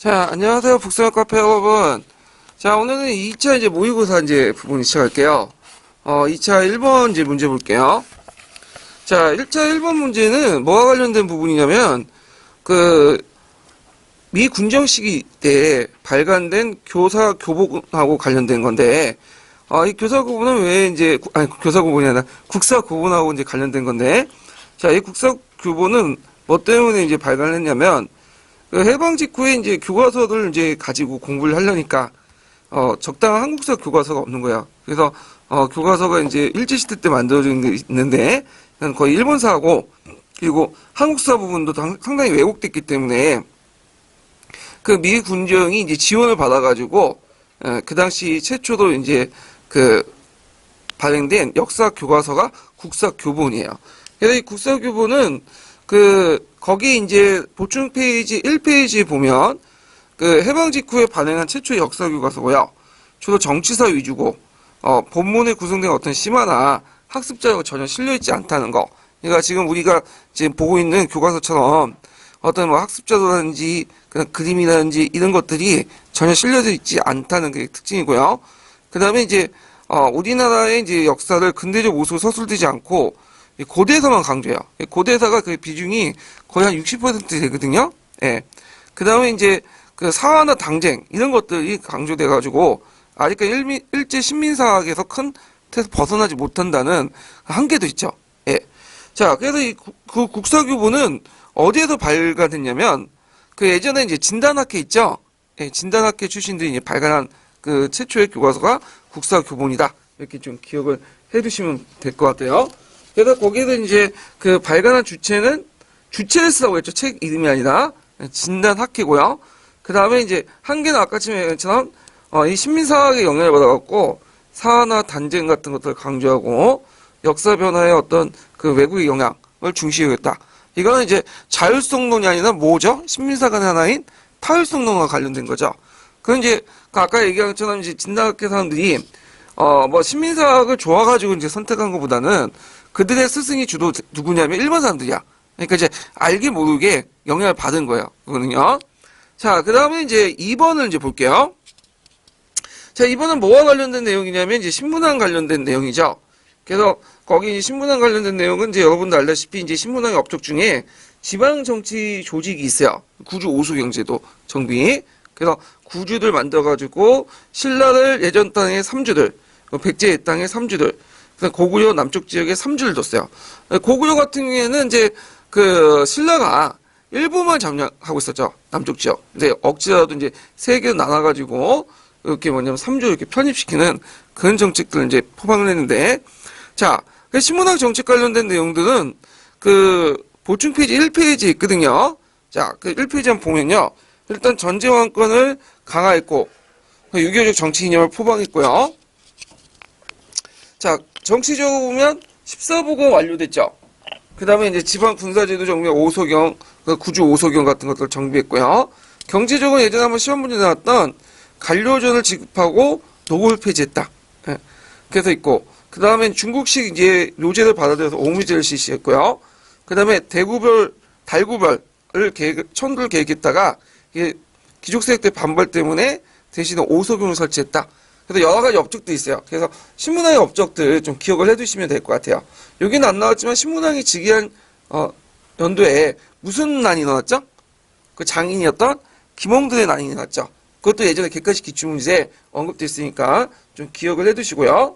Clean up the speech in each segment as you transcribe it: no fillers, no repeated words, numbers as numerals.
자, 안녕하세요. 북서역 카페 여러분. 자, 오늘은 2차 이제 모의고사 이제 부분 시작할게요. 2차 1번 이제 문제 볼게요. 자, 1차 1번 문제는 뭐와 관련된 부분이냐면, 미 군정 시기 때 발간된 교사 교본하고 관련된 건데, 이 교사 교본은 왜 이제, 교사 교본이 아니라 국사 교본하고 이제 관련된 건데, 자, 이 국사 교본은 뭐 때문에 이제 발간을 했냐면, 해방 직후에 이제 교과서를 이제 가지고 공부를 하려니까, 적당한 한국사 교과서가 없는 거야. 그래서, 교과서가 이제 일제시대 때 만들어진 게 있는데, 거의 일본사하고, 그리고 한국사 부분도 상당히 왜곡됐기 때문에, 그 미 군정이 이제 지원을 받아가지고, 그 당시 최초로 이제 발행된 역사 교과서가 국사 교본이에요. 그래서 이 국사 교본은 거기 이제 보충 페이지 1페이지에 보면 해방 직후에 발행한 최초의 역사 교과서고요. 주로 정치사 위주고 본문에 구성된 어떤 심화나 학습 자료가 전혀 실려 있지 않다는 거. 그러니까 지금 우리가 지금 보고 있는 교과서처럼 어떤 뭐 학습 자료라든지 그냥 그림이라든지 이런 것들이 전혀 실려져 있지 않다는 게 특징이고요. 그다음에 이제 우리나라의 이제 역사를 근대적 모습으로 서술되지 않고 고대사만 강조해요. 고대사가 그 비중이 거의 한 60% 되거든요. 예. 그 다음에 이제 사화나 당쟁, 이런 것들이 강조돼가지고, 아직까지 일제 신민사학에서 큰 틀에서 벗어나지 못한다는 한계도 있죠. 예. 자, 그래서 국사교본은 어디에서 발간됐냐면, 예전에 이제 진단학회 있죠? 예, 진단학회 출신들이 이제 발간한 최초의 교과서가 국사교본이다. 이렇게 좀 기억을 해 두시면 될 것 같아요. 그래서 거기에서 이제 발간한 주체는 주체를 쓰라고 했죠. 책 이름이 아니라 진단학회고요. 그 다음에 이제 한계는 아까처럼 이 신민사학의 영향을 받아갖고 사화나 단쟁 같은 것들을 강조하고 역사 변화의 어떤 외국의 영향을 중시하겠다. 이거는 이제 자율성론이 아니라 뭐죠? 신민사관의 하나인 타율성론과 관련된 거죠. 그건 이제 아까 얘기한 것처럼 이제 진단학회 사람들이 뭐 신민사학을 좋아가지고 이제 선택한 것보다는 그들의 스승이 주로 누구냐면 일본 사람들이야. 그러니까 이제 알게 모르게 영향을 받은 거예요. 그거는요. 자, 그 다음에 이제 2번을 이제 볼게요. 자, 2번은 뭐와 관련된 내용이냐면 이제 신문학 관련된 내용이죠. 그래서 거기 신문학 관련된 내용은 이제 여러분도 알다시피 이제 신문학의 업적 중에 지방 정치 조직이 있어요. 구주 오수경제도 정비. 그래서 구주들 만들어가지고 신라를 예전 땅의 3주들, 백제 땅의 3주들, 고구려 남쪽 지역에 3주를 뒀어요. 고구려 같은 경우에는 이제 신라가 일부만 점령하고 있었죠. 남쪽 지역. 근데 억지라도 이제 세 개로 나눠가지고 이렇게 뭐냐면 3주 이렇게 편입시키는 그런 정책들을 이제 포방을 했는데, 자, 신문학 정책 관련된 내용들은 보충 페이지 1페이지에 있거든요. 자, 1페이지 한번 보면요. 일단 전제왕권을 강화했고, 6.25적 정치 이념을 포방했고요. 자, 정치적으로 보면 14부가 완료됐죠. 그 다음에 이제 지방 군사제도 정비 오소경, 구주 오소경 같은 것들을 정비했고요. 경제적으로 예전에 한번 시험 문제 나왔던 간료전을 지급하고 노골 폐지했다. 예. 그래서 있고, 그 다음에 중국식 이제 요제를 받아들여서 오미제를 실시했고요. 그 다음에 달구별을 천도를 계획했다가 이게 귀족세력 때 반발 때문에 대신에 오소경을 설치했다. 그래서 여러 가지 업적도 있어요. 그래서 신문학의 업적들 좀 기억을 해두시면 될 것 같아요. 여기는 안 나왔지만 신문학이 즉위한 연도에 무슨 난이 나왔죠? 장인이었던 김홍들의 난이 나왔죠. 그것도 예전에 객관식 기출문제에 언급됐으니까 좀 기억을 해두시고요.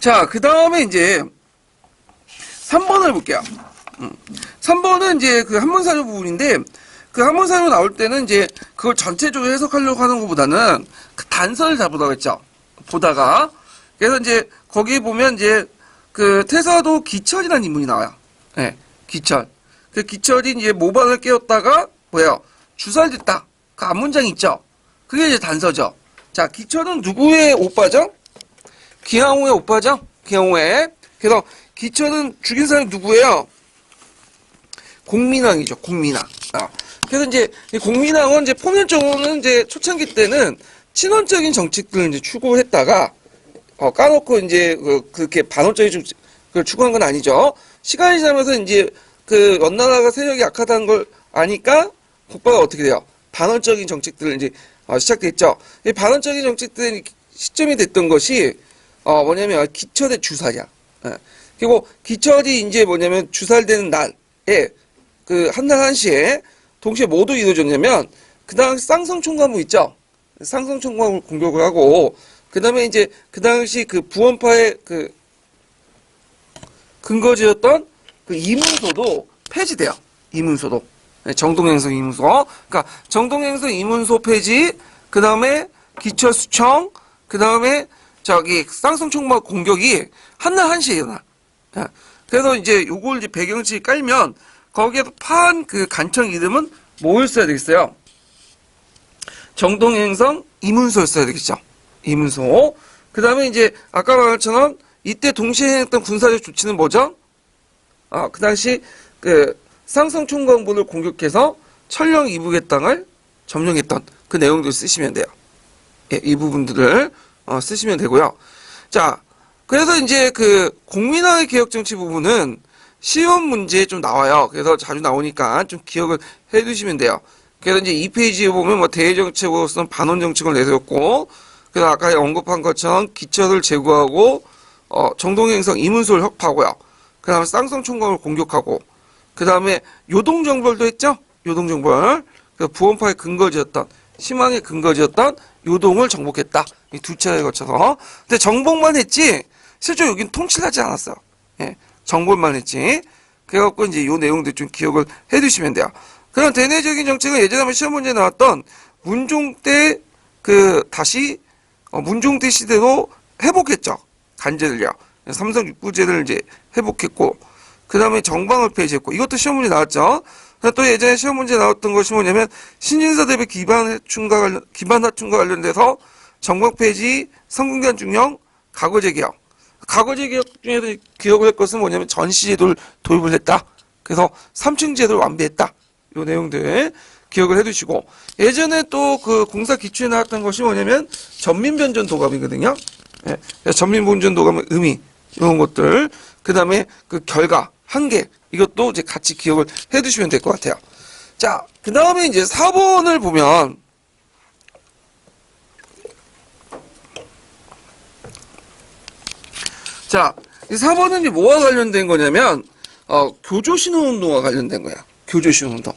자, 그 다음에 이제 3번을 볼게요. 3번은 이제 한문사료 부분인데, 한문사료 나올 때는 이제 그걸 전체적으로 해석하려고 하는 것보다는 단서를 잡으라고 했죠. 보다가. 그래서 이제 거기 보면 이제 태사도 기철이라는 인물이 나와요. 네, 기철. 기철이 이제 모반을 깨웠다가 주살됐다. 앞문장이 있죠. 그게 이제 단서죠. 자, 기철은 누구의 오빠죠? 기항호의 오빠죠? 기항호의. 그래서 기철은 죽인 사람이 누구예요? 공민왕이죠. 공민왕. 그래서 이제 공민왕은 이제 포면적으로는 이제 초창기 때는 친원적인 정책들을 이제 추구했다가 까놓고 이제 그렇게 반원적인 걸 추구한 건 아니죠. 시간이 지나면서 이제 그 원나라가 세력이 약하다는 걸 아니까 국가가 어떻게 돼요? 반언적인 정책들을 이제 시작됐죠. 이 반언적인 정책들의 시점이 됐던 것이 뭐냐면 기철의 주살이야. 예. 그리고 기철이 이제 뭐냐면 주살되는 날에 그 한날 한시에 동시에 뭐도 이루어졌냐면 그 당시 쌍성총괄부 있죠. 쌍성총괄부를 공격을 하고 그 다음에 이제 그 당시 그 부원파의 그 근거지였던 그 이문소도 폐지돼요. 이문소도. 네, 정동행성 이문소. 그러니까 정동행성 이문소 폐지, 그 다음에 기철수청, 그 다음에 저기 쌍성총괄 공격이 한날 한시에 일어나. 예. 그래서 이제 요걸 이제 배경지 깔면 거기에 파한 그 간청 이름은 뭐였어야 되겠어요? 정동행성 이문소였어야 되겠죠. 이문소. 그 다음에 이제 아까 말한 것처럼 이때 동시에 행했던 군사적 조치는 뭐죠? 그 당시 그 쌍성총괄부를 공격해서 천령 이북의 땅을 점령했던 그 내용들 쓰시면 돼요. 예, 이 부분들을 쓰시면 되고요. 자, 그래서 이제 그 공민화의 개혁정치 부분은 시험 문제에 좀 나와요. 그래서 자주 나오니까 좀 기억을 해두시면 돼요. 그래서 이제 2페이지에 보면 뭐 대외정책으로서는 반원정책을 내세웠고, 그래서 아까 언급한 것처럼 기철을 제거하고, 정동행성 이문소를 혁파하고요. 그 다음에 쌍성총괄을 공격하고, 그 다음에 요동정벌도 했죠? 요동정벌. 그 부원파의 근거지였던, 희망의 근거지였던 요동을 정복했다. 이 두 차례에 거쳐서. 근데 정복만 했지, 실제로 여긴 통치하지 않았어요. 예, 정복만 했지. 그래갖고 이제 요 내용들 좀 기억을 해두시면 돼요. 그런 대내적인 정책은 예전에 한번 시험 문제에 나왔던 문종 때 다시 문종 때 시대로 회복했죠. 간제를요. 삼성 육부제를 이제 회복했고, 그 다음에 정방을 폐지했고, 이것도 시험 문제 나왔죠. 또 예전에 시험 문제 나왔던 것이 뭐냐면 신진사 대비 기반하충과 관련돼서 정방 폐지, 성군관 중령, 가거제 개혁. 가거제 개혁 중에서 기억을 할 것은 뭐냐면 전시제도를 도입을 했다. 그래서 3층 제도를 완비했다. 요 내용들 기억을 해두시고, 예전에 또 그 공사 기초에 나왔던 것이 뭐냐면 전민변전 도감이거든요. 예, 전민변전 도감의 의미, 이런 것들, 그 다음에 그 결과, 한계, 이것도 이제 같이 기억을 해두시면 될 것 같아요. 자, 그 다음에 이제 4번을 보면, 자, 이 4번은 이제 뭐와 관련된 거냐면, 교조신호운동과 관련된 거야. 교조신호운동.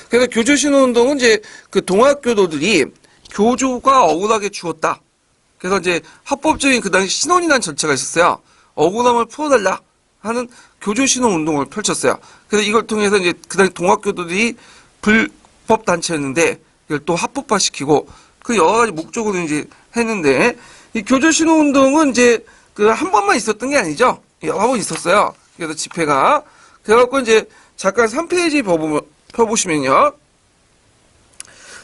그래서 교조신호운동은 이제 그 동학교도들이 교조가 억울하게 죽었다. 그래서 이제 합법적인 그 당시 신원이라는 절차가 있었어요. 억울함을 풀어달라 하는 교조신호운동을 펼쳤어요. 그래서 이걸 통해서 이제 그 당시 동학교도들이 불법 단체였는데 이걸 또 합법화시키고 그 여러 가지 목적으로 이제 했는데, 이 교조신호운동은 이제 그 한 번만 있었던 게 아니죠. 여러 번 있었어요. 그래서 집회가. 그래갖고 이제 잠깐 3페이지 펴보시면요.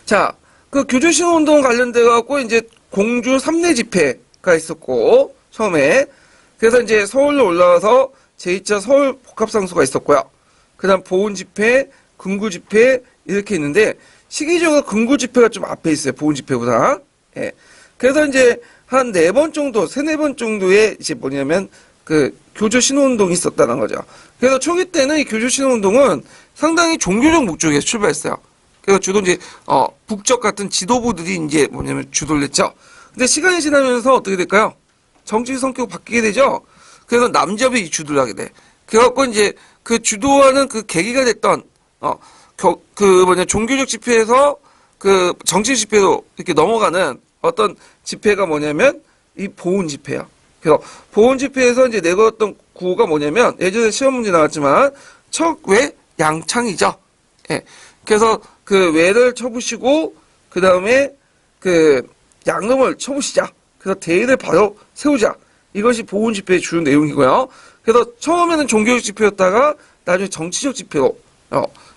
자, 그 교조신호운동 관련돼갖고 이제 공주 3례 집회가 있었고, 처음에. 그래서 이제 서울로 올라와서 제2차 서울 복합상소가 있었고요. 그 다음 보훈 집회, 금구 집회, 이렇게 있는데, 시기적으로 금구 집회가 좀 앞에 있어요. 보훈 집회보다. 예. 그래서 이제 한 4번 정도, 3-4번 정도의 이제 뭐냐면 그 교조신호운동이 있었다는 거죠. 그래서 초기 때는 이 교조신호운동은 상당히 종교적 목적에서 출발했어요. 그래서 주로 이제, 북적 같은 지도부들이 이제 뭐냐면 주도를 했죠. 근데 시간이 지나면서 어떻게 될까요? 정치 성격이 바뀌게 되죠. 그래서 남접이 주도를 하게 돼. 그래갖고 이제 그 주도하는 그 계기가 됐던, 종교적 집회에서 그 정치 집회로 이렇게 넘어가는 어떤 집회가 뭐냐면 이 보훈 집회야. 그래서 보훈 집회에서 이제 내걸었던 구호가 뭐냐면 예전에 시험 문제 나왔지만 척외 양창이죠. 예. 그래서 그 외를 쳐부시고 그 다음에 그 양놈을 쳐부시자. 그래서 대의를 바로 세우자. 이것이 보훈 집회의 주요 내용이고요. 그래서 처음에는 종교적 집회였다가 나중에 정치적 집회로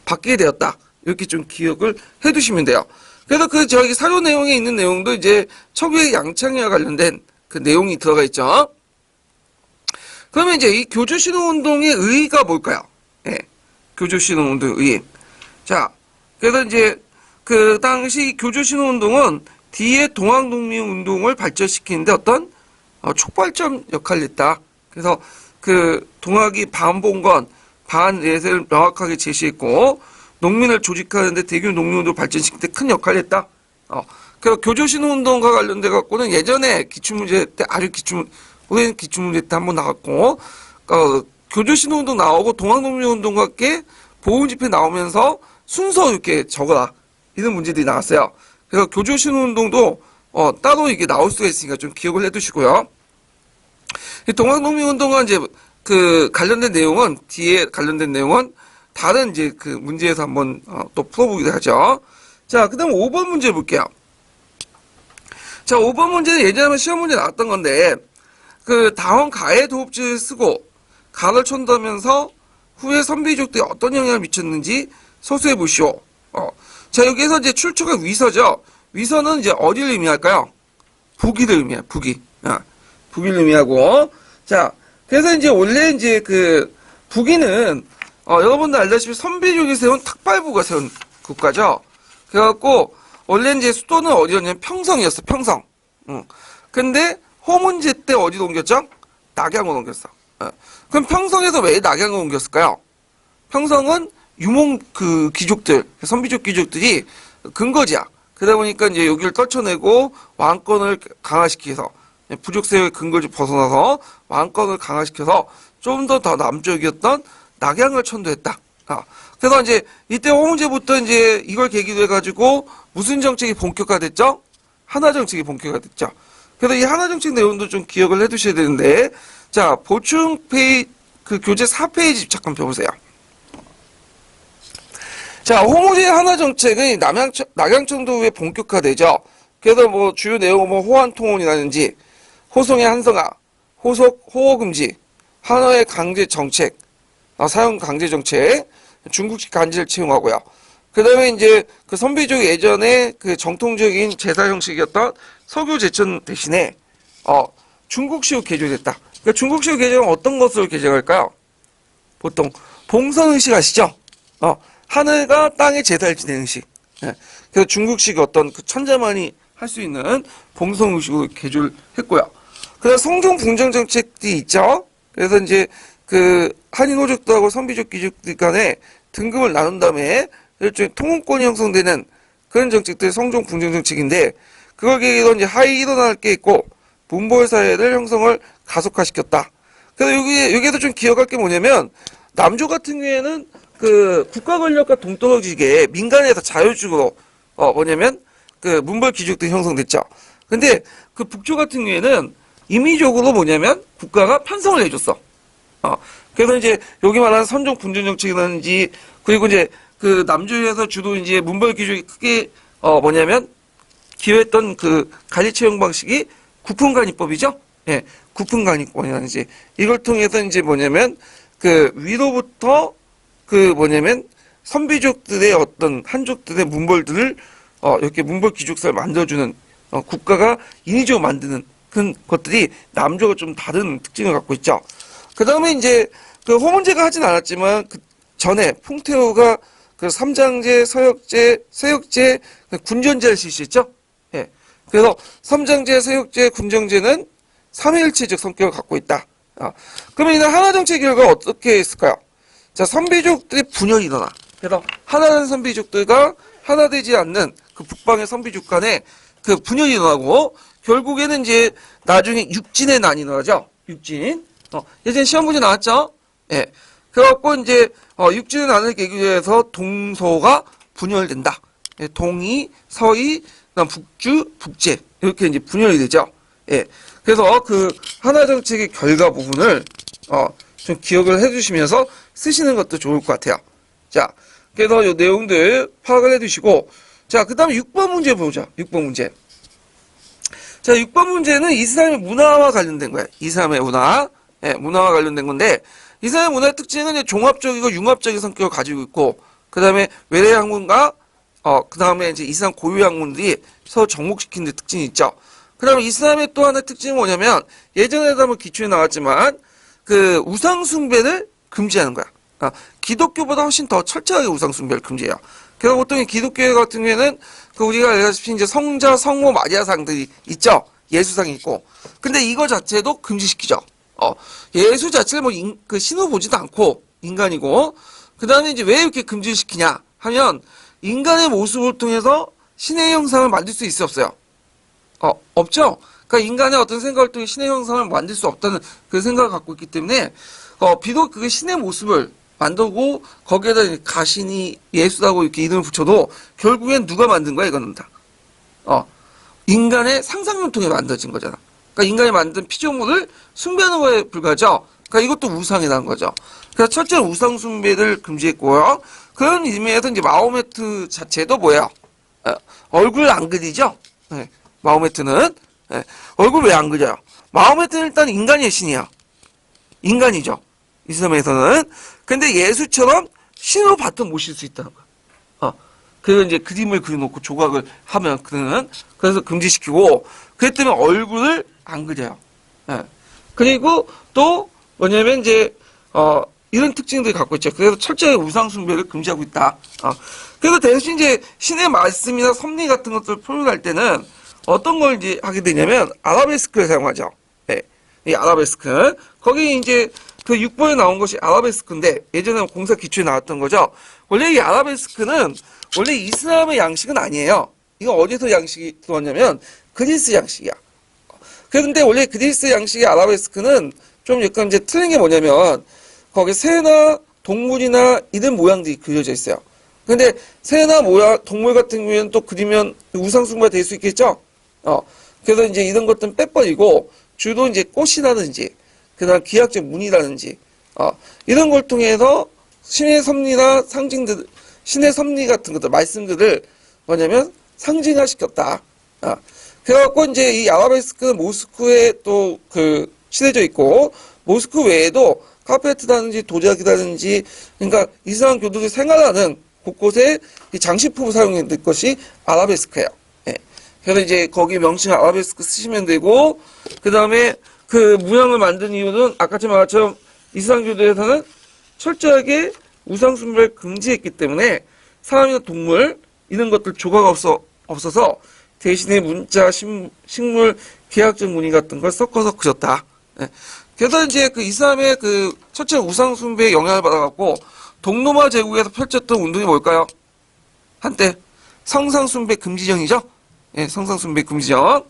바뀌게 되었다. 이렇게 좀 기억을 해두시면 돼요. 그래서 그 저기 사료 내용에 있는 내용도 이제 척외 양창이와 관련된 그 내용이 들어가 있죠. 그러면 이제 이 교조신호운동의 의의가 뭘까요? 예. 교조신호운동의 의의. 자, 그래서 이제 그 당시 교조신호운동은 뒤에 동학농민운동을 발전시키는데 어떤 촉발점 역할을 했다. 그래서 그 동학이 반봉건, 방안 내세를 명확하게 제시했고 농민을 조직하는 데 대규모 농민운동을 발전시킬 때 큰 역할을 했다. 그래서 교조신호운동과 관련돼 갖고는 예전에 기출문제 때 아주 오랜 기출문제 때 한번 나왔고 교조신호운동 나오고 동학농민운동과 함께 보훈집회 나오면서 순서 이렇게 적어라 이런 문제들이 나왔어요. 그래서 교조신호운동도 따로 이게 나올 수가 있으니까 좀 기억을 해두시고요. 동학농민운동과 이제 그 관련된 내용은 뒤에 관련된 내용은 다른 이제 그 문제에서 한번 또 풀어보기도 하죠. 자, 그다음 5번 문제 볼게요. 자, 5번 문제는 예전에 시험 문제 나왔던 건데 그 다원 가해 도읍지를 쓰고 가를 촌다면서 후에 선비족들이 어떤 영향을 미쳤는지 서술해 보시오. 자, 여기에서 이제 출처가 위서죠. 위서는 이제 어디를 의미할까요? 북위를 의미해요. 북위. 북위를 의미하고. 자, 그래서 이제 원래 이제 그 북위는 여러분들 알다시피 선비족이 세운 탁발부가 세운 국가죠. 그래갖고 원래 이제 수도는 어디였냐면 평성이었어. 평성. 근데 호문제 때 어디로 옮겼죠? 낙양으로 옮겼어. 그럼 평성에서 왜 낙양으로 옮겼을까요? 평성은 유목 그 귀족들, 선비족 귀족들이 근거지야. 그러다 보니까 이제 여기를 떨쳐내고 왕권을 강화시켜서 부족세의 근거지 벗어나서 왕권을 강화시켜서 좀 더 남쪽이었던 낙양을 천도했다. 그래서 이제 이때 호문제부터 이제 이걸 계기로 해가지고 무슨 정책이 본격화됐죠? 하나 정책이 본격화됐죠. 그래서 이 하나 정책 내용도 좀 기억을 해두셔야 되는데, 자, 보충 페이지, 그 교재 4페이지 잠깐 펴보세요. 자, 호무제 하나 정책은 낙양청도에 본격화되죠. 그래서 뭐 주요 내용은 뭐 호환통혼이라든지 호송의 한성화, 호호금지, 한어의 강제 정책, 사형 강제 정책, 중국식 간지를 채용하고요. 그 다음에 이제 그 선비족 예전에 그 정통적인 제사 형식이었던 서교 제천 대신에 중국식으로 개조됐다. 그러니까 중국식으로 개조하면 어떤 것으로 개조할까요? 보통 봉선의식 아시죠? 하늘과 땅의 제사를 지내는 의식. 그래서 중국식 어떤 그 천자만이 할 수 있는 봉선의식으로 개조를 했고요. 그래서 성종 붕정 정책이 있죠. 그래서 이제 그 한인 호족들하고 선비족 귀족들 간에 등급을 나눈 다음에 일종의 통혼권이 형성되는 그런 정책들이 성종 붕정 정책인데 그걸 계기로 이제 하위 일어날 게 있고 문벌 사회를 형성을 가속화시켰다. 그래서 여기에도 좀 기억할 게 뭐냐면 남조 같은 경우에는 그 국가 권력과 동떨어지게 민간에서 자율적으로 뭐냐면 그 문벌 귀족들이 형성됐죠. 근데 그 북조 같은 경우에는 임의적으로 뭐냐면 국가가 편성을 해줬어. 그래서 이제 여기 말하는 선종 분전 정책이라든지 그리고 이제 그 남조에서 주로 이제 문벌 귀족이 크게 뭐냐면 기여했던 그 관리 채용 방식이 구품관리법이죠. 예, 구품관리법이라든지 이걸 통해서 이제 뭐냐면 그 위로부터 그 뭐냐면 선비족들의 어떤 한족들의 문벌들을 이렇게 문벌 귀족사를 만들어주는 국가가 인위적으로 만드는 그런 것들이 남조가 좀 다른 특징을 갖고 있죠. 그 다음에 이제 그 호문제가 하진 않았지만 그 전에 풍태호가 그 삼장제, 서역제, 세역제, 군전제를 실시했죠. 예. 그래서 삼장제, 세역제, 군정제는 삼위일체적 성격을 갖고 있다. 그러면 이날 하나정책 결과 어떻게 했을까요? 자, 선비족들이 분열이 일어나. 그래서 하나는 선비족들과 하나 되지 않는 그 북방의 선비족 간에 그 분열이 일어나고 결국에는 이제 나중에 육진의 난이 일어나죠. 육진. 예전에 시험 문제 나왔죠? 예. 그래갖고 이제, 육진의 난을 계기로 해서 동서가 분열된다. 예, 동이, 서이, 그다음 북주, 북제. 이렇게 이제 분열이 되죠. 예. 그래서 그 하나정책의 결과 부분을, 좀 기억을 해주시면서 쓰시는 것도 좋을 것 같아요. 자, 그래서 이 내용들 파악을 해두시고, 자, 그 다음에 6번 문제 보자. 6번 문제. 자, 6번 문제는 이슬람의 문화와 관련된 거예요. 이슬람의 문화. 예, 문화와 관련된 건데, 이슬람의 문화의 특징은 이제 종합적이고 융합적인 성격을 가지고 있고, 그 다음에 외래 학문과, 그 다음에 이제 이슬람 고유 학문들이 서로 접목시키는 데 특징이 있죠. 그 다음에 이슬람의 또 하나의 특징은 뭐냐면, 예전에도 한번 기초에 나왔지만, 그 우상숭배를 금지하는 거야. 기독교보다 훨씬 더 철저하게 우상숭배를 금지해요. 그래서 보통 이 기독교 같은 경우에는 그 우리가 알다시피 이제 성자, 성모, 마리아상들이 있죠. 예수상이 있고. 근데 이거 자체도 금지시키죠. 예수 자체를 그 신호 보지도 않고, 인간이고, 그 다음에 이제 왜 이렇게 금지시키냐 하면, 인간의 모습을 통해서 신의 형상을 만들 수 있어, 없어요? 없죠? 그러니까 인간의 어떤 생각을 통해 신의 형상을 만들 수 없다는 그 생각을 갖고 있기 때문에, 비록 그게 신의 모습을 만들고, 거기에다 가신이 예수라고 이렇게 이름을 붙여도, 결국엔 누가 만든 거야, 이거는 다. 인간의 상상을 통해 만들어진 거잖아. 그러니까 인간이 만든 피조물을 숭배하는 거에 불과하죠. 그러니까 이것도 우상이라는 거죠. 그래서 철저히 우상 숭배를 금지했고요. 그런 의미에서 이제 마호메트 자체도 뭐예요? 얼굴 안 그리죠? 네, 마호메트는. 네, 얼굴 왜 안 그려요? 마호메트는 일단 인간의 신이야. 인간이죠. 이슬람에서는. 근데 예수처럼 신으로 받던 모실 수 있다는 거야. 그래서 이제 그림을 그려놓고 조각을 하면 그는 그래서 금지시키고 그렇기 때문에 얼굴을 안 그려요. 예. 그리고 또 뭐냐면 이제 이런 특징들이 갖고 있죠. 그래서 철저히 우상 숭배를 금지하고 있다. 그래서 대신 이제 신의 말씀이나 섭리 같은 것들을 표현할 때는 어떤 걸 이제 하게 되냐면 아라베스크를 사용하죠. 예. 이 아라베스크 거기 이제 그 6번에 나온 것이 아라베스크인데 예전에 공사 기초에 나왔던 거죠. 원래 이 아라베스크는 원래 이슬람의 양식은 아니에요. 이거 어디서 양식이 들어왔냐면 그리스 양식이야. 그런데 원래 그리스 양식의 아라베스크는 좀 약간 이제 틀린 게 뭐냐면 거기 새나 동물이나 이런 모양들이 그려져 있어요. 근데 새나 모양 동물 같은 경우에는 또 그리면 우상 숭배가 될 수 있겠죠. 그래서 이제 이런 것들은 빼버리고 주로 이제 꽃이라든지 그다음 기하학적 문이라든지 이런 걸 통해서 신의 섭리나 상징들 신의 섭리 같은 것들 말씀들을 뭐냐면 상징화시켰다. 그래갖고 이제 이 아라베스크는 모스크에 또 그 실려져 있고 모스크 외에도 카페트라든지 도자기라든지 그러니까 이슬람 교도들이 생활하는 곳곳에 이 장식품을 사용했던 것이 아라베스크예요. 예. 그래서 이제 거기 명칭 아라베스크 쓰시면 되고 그 다음에 그 무형을 만든 이유는 아까처럼 말한 것처럼 이슬람 교도에서는 철저하게 우상 숭배를 금지했기 때문에 사람이나 동물 이런 것들 조각 없어서 대신에 문자, 식물, 기하학적 무늬 같은 걸 섞어서 그렸다. 예. 그래서 이제 그 이슬람의 그 첫째 우상 숭배에 영향을 받아갖고 동로마 제국에서 펼쳤던 운동이 뭘까요? 한때 성상 숭배 금지령이죠. 예, 성상 숭배 금지령.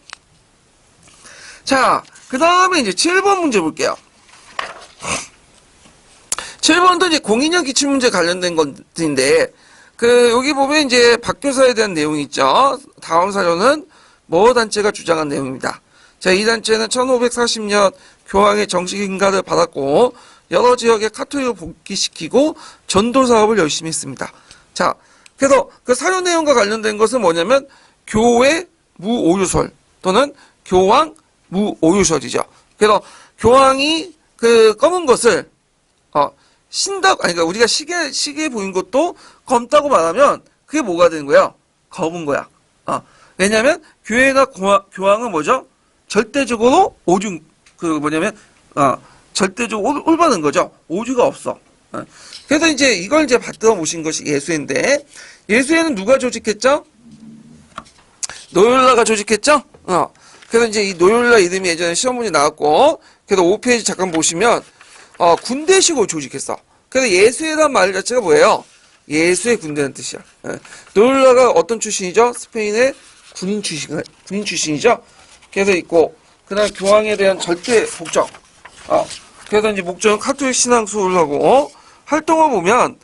자, 그 다음에 이제 7번 문제 볼게요. 7번도 이제 공인형 기출문제 관련된 것인데, 여기 보면 이제 박교사에 대한 내용이 있죠. 다음 사료는 모 단체가 주장한 내용입니다. 자, 이 단체는 1540년 교황의 정식 인가를 받았고, 여러 지역에 카톨릭을 복귀시키고, 전도 사업을 열심히 했습니다. 자, 그래서 그 사료 내용과 관련된 것은 뭐냐면, 교회 무오유설 또는 교황 무오유설이죠. 그래서 교황이 그 검은 것을, 그러니까 우리가 시계에 보인 것도 검다고 말하면 그게 뭐가 되는 거야? 검은 거야. 왜냐면 교회나 교황은 뭐죠? 절대적으로 절대적으로 올바른 거죠. 오주가 없어. 그래서 이제 이걸 이제 받들어 모신 것이 예수회인데 예수회는 누가 조직했죠? 노율라가 조직했죠? 그래서 이제 이 노율라 이름이 예전에 시험 문제 나왔고 그래서 5페이지 잠깐 보시면 군대식으로 조직했어. 그래서 예수회란 말 자체가 뭐예요? 예수의 군대라는 뜻이야. 노율라가 어떤 출신이죠? 스페인의 군인 출신이죠? 그래서 있고, 그 다음 교황에 대한 절대 복종. 그래서 이제 목적은 카톨릭 신앙 수호를 하고, 활동을 보면,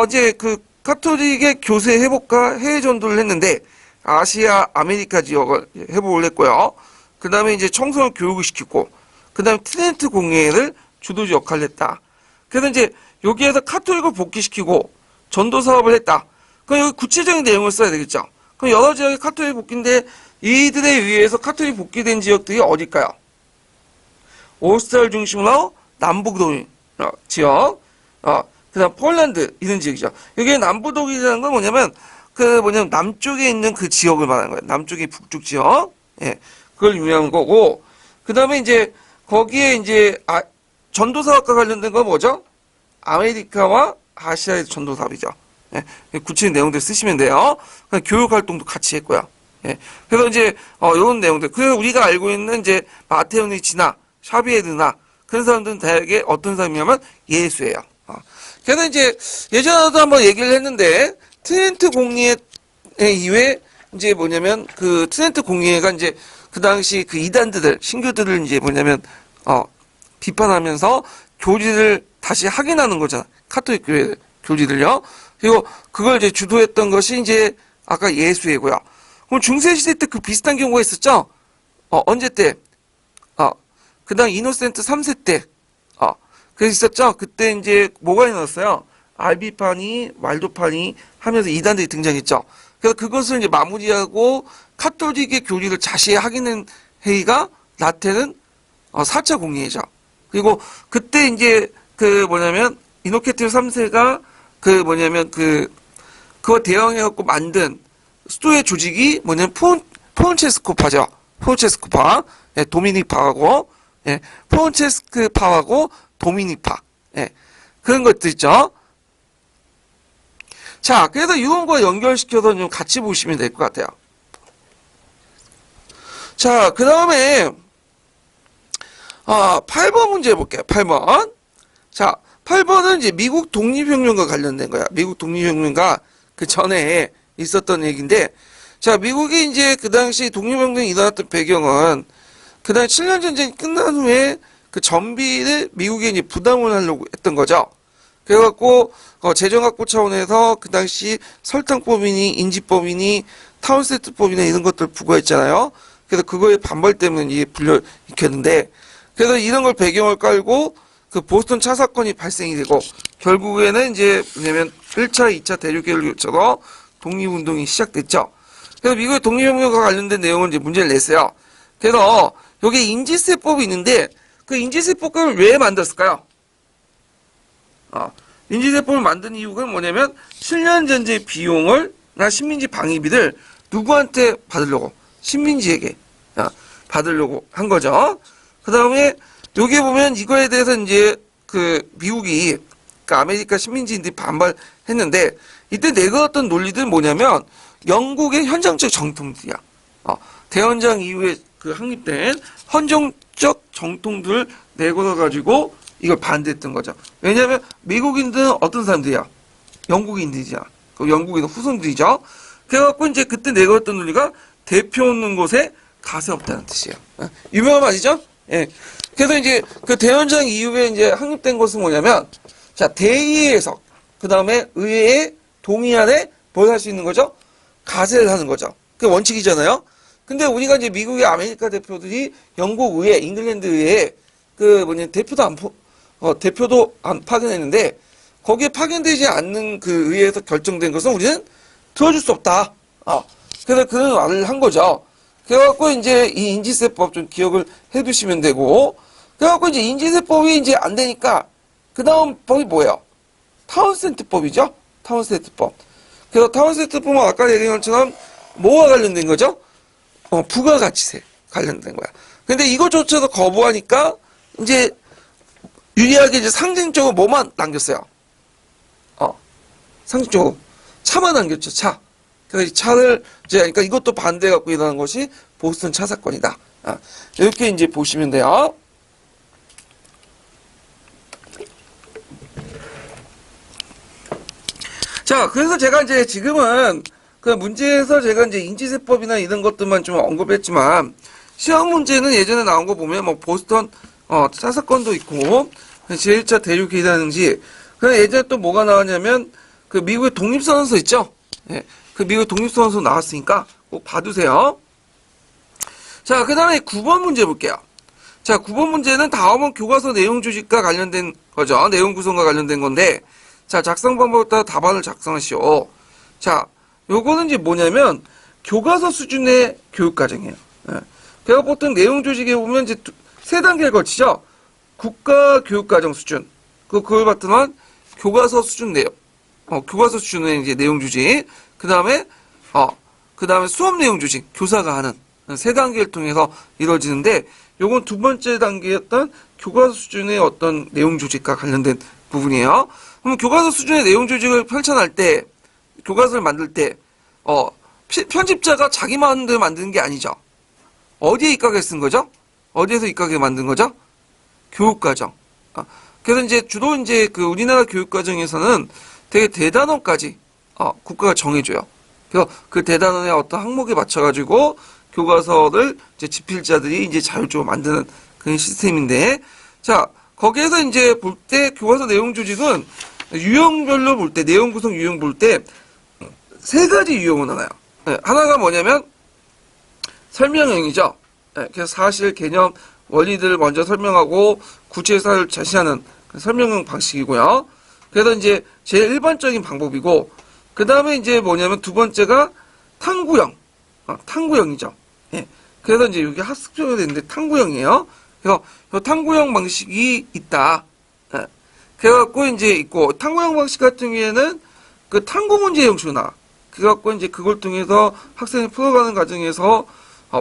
이제 그 카톨릭의 교세 회복과 해외 전도를 했는데, 아시아, 아메리카 지역을 회복을 했고요. 그 다음에 이제 청소년 교육을 시켰고, 그 다음에 트렌트 공예를 주도적 역할을 했다. 그래서 이제 여기에서 카톨릭을 복귀시키고 전도 사업을 했다. 그럼 여기 구체적인 내용을 써야 되겠죠. 그럼 여러 지역의 카톨릭 복귀인데 이들에 의해서 카톨릭 복귀된 지역들이 어딜까요? 오스트리아를 중심으로 남북 독일 지역, 그다음 폴란드 이런 지역이죠. 여기 남북 독일이라는 건 뭐냐면 남쪽에 있는 그 지역을 말하는 거예요. 남쪽의 북쪽 지역, 예, 그걸 의미하는 거고. 그 다음에 이제 거기에 이제 전도 사업과 관련된 건 뭐죠? 아메리카와 아시아의 전도 사업이죠. 예, 구체적인 내용들 쓰시면 돼요. 교육 활동도 같이 했고요. 예, 그래서 이제 이런 내용들. 그래서 우리가 알고 있는 이제 마테오니치나 샤비에르나 그런 사람들은 대개 어떤 사람이냐면 예수예요. 그래서 이제 예전에도 한번 얘기를 했는데 트렌트 공리회 이후에 이제 뭐냐면 그 트렌트 공리회가 이제 그 당시 그 이단들을 신교들을 이제 뭐냐면 비판하면서 교리를 다시 확인하는 거잖아. 카톨릭 교회 교리들요. 그리고 그걸 이제 주도했던 것이 이제 아까 예수회고요. 그럼 중세 시대 때 그 비슷한 경우가 있었죠. 언제 때? 그다음 이노센트 3세 때. 그래서 있었죠. 그때 이제 뭐가 일어났어요? 알비파니, 왈도파니 하면서 이단들이 등장했죠. 그래서 그것을 이제 마무리하고 카톨릭의 교리를 다시 확인한 회의가 라테는 4차 공리회죠. 그리고 그때 이제 그 뭐냐면 이노케티브 3세가 그 뭐냐면 그거 대응해갖고 만든 수도의 조직이 뭐냐면 포온체스코파죠. 포온체스코파, 예, 도미닉파하고, 예, 포온체스크파하고 도미닉파, 예, 그런 것들 있죠. 자, 그래서 이런거 연결시켜서 좀 같이 보시면 될 것 같아요. 자, 그 다음에 8번 문제 볼게요. 8번. 자, 8번은 이제 미국 독립혁명과 관련된 거야. 미국 독립혁명과 그 전에 있었던 얘기인데, 자, 미국이 이제 그 당시 독립혁명이 일어났던 배경은 그 당시 7년 전쟁이 끝난 후에 그 전비를 미국에 이제 부담을 하려고 했던 거죠. 그래갖고 재정 확보 차원에서 그 당시 설탕법이니 인지법이니 타운세트법이나 이런 것들 부과했잖아요. 그래서 그거에 반발 때문에 이게 불려일으켰는데, 그래서 이런 걸 배경을 깔고 그 보스턴 차 사건이 발생이 되고 결국에는 이제 뭐냐면 1차, 2차 대륙개혁을 거쳐서 독립운동이 시작됐죠. 그래서 미국의 독립혁명과 관련된 내용을 이제 문제를 냈어요. 그래서 여기 인지세법이 있는데 그 인지세법을 왜 만들었을까요? 인지세법을 만든 이유가 뭐냐면 7년 전쟁 비용을 나 식민지 방위비를 누구한테 받으려고? 식민지에게 받으려고 한 거죠. 그 다음에 여기 보면 이거에 대해서 이제 그 미국이 그 아메리카 식민지인들이 반발했는데 이때 내걸었던 논리들은 뭐냐면 영국의 현장적 정통들이야. 대헌장 이후에 그 확립된 헌정적 정통들을 내걸어 가지고 이걸 반대했던 거죠. 왜냐하면 미국인들은 어떤 사람들이야? 영국인들이야. 그 영국인은 후손들이죠. 그래갖고 이제 그때 내걸었던 논리가 대표 없는 곳에 가세 없다는 뜻이에요. 유명한 말이죠? 예. 그래서 이제 그 대헌장 이후에 이제 확립된 것은 뭐냐면, 자, 대의의 해석, 그 다음에 의회의 동의안에 뭘 할 수 있는 거죠? 가세를 하는 거죠. 그게 원칙이잖아요? 근데 우리가 이제 미국의 아메리카 대표들이 영국 의회, 잉글랜드 의회에 대표도 안 파견했는데, 거기에 파견되지 않는 그 의회에서 결정된 것은 우리는 들어줄 수 없다. 그래서 그런 말을 한 거죠. 그래갖고 이제 이 인지세법 좀 기억을 해 두시면 되고, 그래갖고 이제 인지세법이 이제 안 되니까, 그 다음 법이 뭐예요? 타운센트법이죠? 타운센트법. 그래서 타운센트법은 아까 얘기한 것처럼 뭐와 관련된 거죠? 부가가치세 관련된 거야. 근데 이것조차도 거부하니까, 이제 유리하게 이제 상징적으로 뭐만 남겼어요? 상징적으로 차만 남겼죠, 차. 그래서 이 차를 이제 그러니까 이것도 반대해갖고 일어난 것이 보스턴 차 사건이다. 이렇게 이제 보시면 돼요. 자, 그래서 제가 이제 지금은 그 문제에서 제가 이제 인지세법이나 이런 것들만 좀 언급했지만 시험 문제는 예전에 나온 거 보면 뭐 보스턴 차 사건도 있고 제1차 대륙회의라든지 그 예전에 또 뭐가 나왔냐면 그 미국의 독립선언서 있죠? 예. 그 미국 독립선언서 나왔으니까 꼭 봐두세요. 자, 그 다음에 9번 문제 볼게요. 자, 9번 문제는 다음은 교과서 내용 조직과 관련된 거죠. 내용 구성과 관련된 건데, 자, 작성 방법에 따라 답안을 작성하시오. 자, 요거는 이제 뭐냐면, 교과서 수준의 교육과정이에요. 예. 그래서 보통 내용 조직에 보면 이제 세 단계를 거치죠. 국가 교육과정 수준. 그걸 봤더만 교과서 수준 내용. 교과서 수준의 이제 내용 조직. 그 다음에 수업 내용 조직, 교사가 하는 세 단계를 통해서 이루어지는데, 요건 두 번째 단계였던 교과서 수준의 어떤 내용 조직과 관련된 부분이에요. 그럼 교과서 수준의 내용 조직을 펼쳐날 때, 교과서를 만들 때, 편집자가 자기 마음대로 만드는 게 아니죠. 어디에 입각해 쓴 거죠? 어디에서 입각해 만든 거죠? 교육과정. 그래서 이제 주로 이제 그 우리나라 교육과정에서는 되게 대단원까지 국가가 정해줘요. 그래서 그 대단원의 어떤 항목에 맞춰가지고 교과서를 이제 집필자들이 이제 자율적으로 만드는 그런 시스템인데, 자, 거기에서 이제 볼 때 교과서 내용 조직은 유형별로 볼 때, 내용 구성 유형 볼 때 세 가지 유형으로 나와요. 네, 하나가 뭐냐면 설명형이죠. 네, 그래서 사실, 개념, 원리들을 먼저 설명하고 구체사를 제시하는 설명형 방식이고요. 그래서 이제 제일 일반적인 방법이고, 그 다음에 이제 뭐냐면 두 번째가 탐구형, 탐구형이죠. 예. 그래서 이제 여기 학습형이 되는데 탐구형이에요. 그래서 탐구형 방식이 있다. 예. 그래갖고 이제 있고, 탐구형 방식 같은 경우에는 그 탐구 문제 형식으로 나와. 그래갖고 이제 그걸 통해서 학생이 풀어가는 과정에서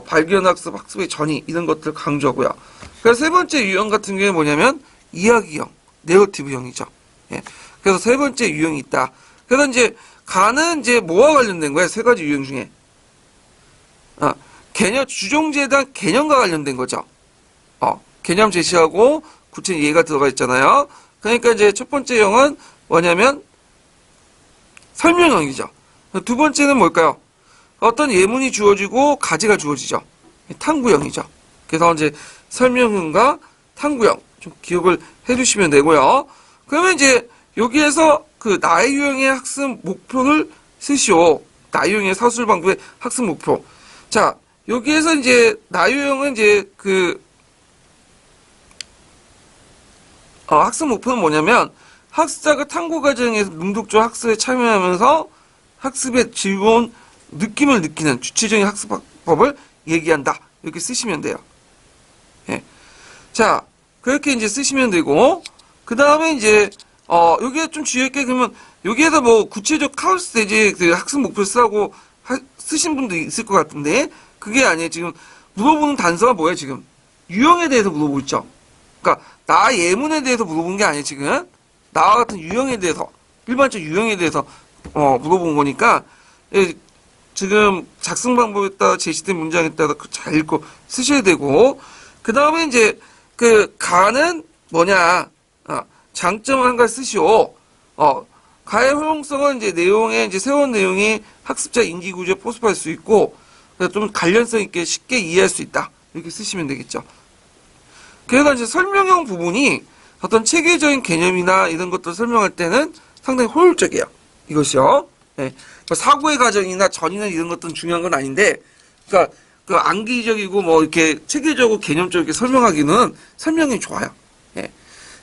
발견 학습, 학습의 전이 이런 것들 강조하고요. 그래서 세 번째 유형 같은 경우에 뭐냐면 이야기형, 내러티브형이죠. 예. 그래서 세 번째 유형이 있다. 그래서 이제 가는 이제 뭐와 관련된 거야? 세 가지 유형 중에. 개념, 주종제에 대한 개념과 관련된 거죠. 개념 제시하고 구체 이해가 들어가 있잖아요. 그러니까 이제 첫 번째 형은 뭐냐면 설명형이죠. 두 번째는 뭘까요? 어떤 예문이 주어지고 가지가 주어지죠. 탐구형이죠. 그래서 이제 설명형과 탐구형 좀 기억을 해두시면 되고요. 그러면 이제 여기에서 그 나의 유형의 학습 목표를 쓰시오. 나의 유형의 사술 방법의 학습 목표. 자, 여기에서 이제 나의 유형은 이제 그 학습 목표는 뭐냐면 학습자가 탐구 과정에서 능동적 학습에 참여하면서 학습의 즐거운 느낌을 느끼는 주체적인 학습법을 얘기한다. 이렇게 쓰시면 돼요. 예. 자, 그렇게 이제 쓰시면 되고, 그 다음에 이제, 여기에 좀 주의할게, 그러면, 여기에서 뭐, 구체적 카우스 대제 그 학습 목표 쓰라고 쓰신 분도 있을 것 같은데, 그게 아니에요. 지금, 물어보는 단서가 뭐예요, 지금? 유형에 대해서 물어보고 있죠. 그러니까, 나 예문에 대해서 물어본 게 아니에요, 지금. 나와 같은 유형에 대해서, 일반적 유형에 대해서, 물어본 거니까, 예, 지금 작성 방법에 따라 제시된 문장에 따라 잘 읽고 쓰셔야 되고, 그 다음에 이제, 가는 뭐냐, 장점 한 가지 쓰시오. 가의 활용성은 이제 내용에, 이제 세운 내용이 학습자 인지 구조에 포섭할 수 있고, 좀 관련성 있게 쉽게 이해할 수 있다. 이렇게 쓰시면 되겠죠. 그래서 이제 설명형 부분이 어떤 체계적인 개념이나 이런 것들을 설명할 때는 상당히 효율적이에요. 이것이요. 네. 사고의 과정이나 전이나 이런 것들은 중요한 건 아닌데, 그러니까 그 암기적이고 뭐 이렇게 체계적으로 개념적으로 이렇게 설명하기는 설명이 좋아요. 예.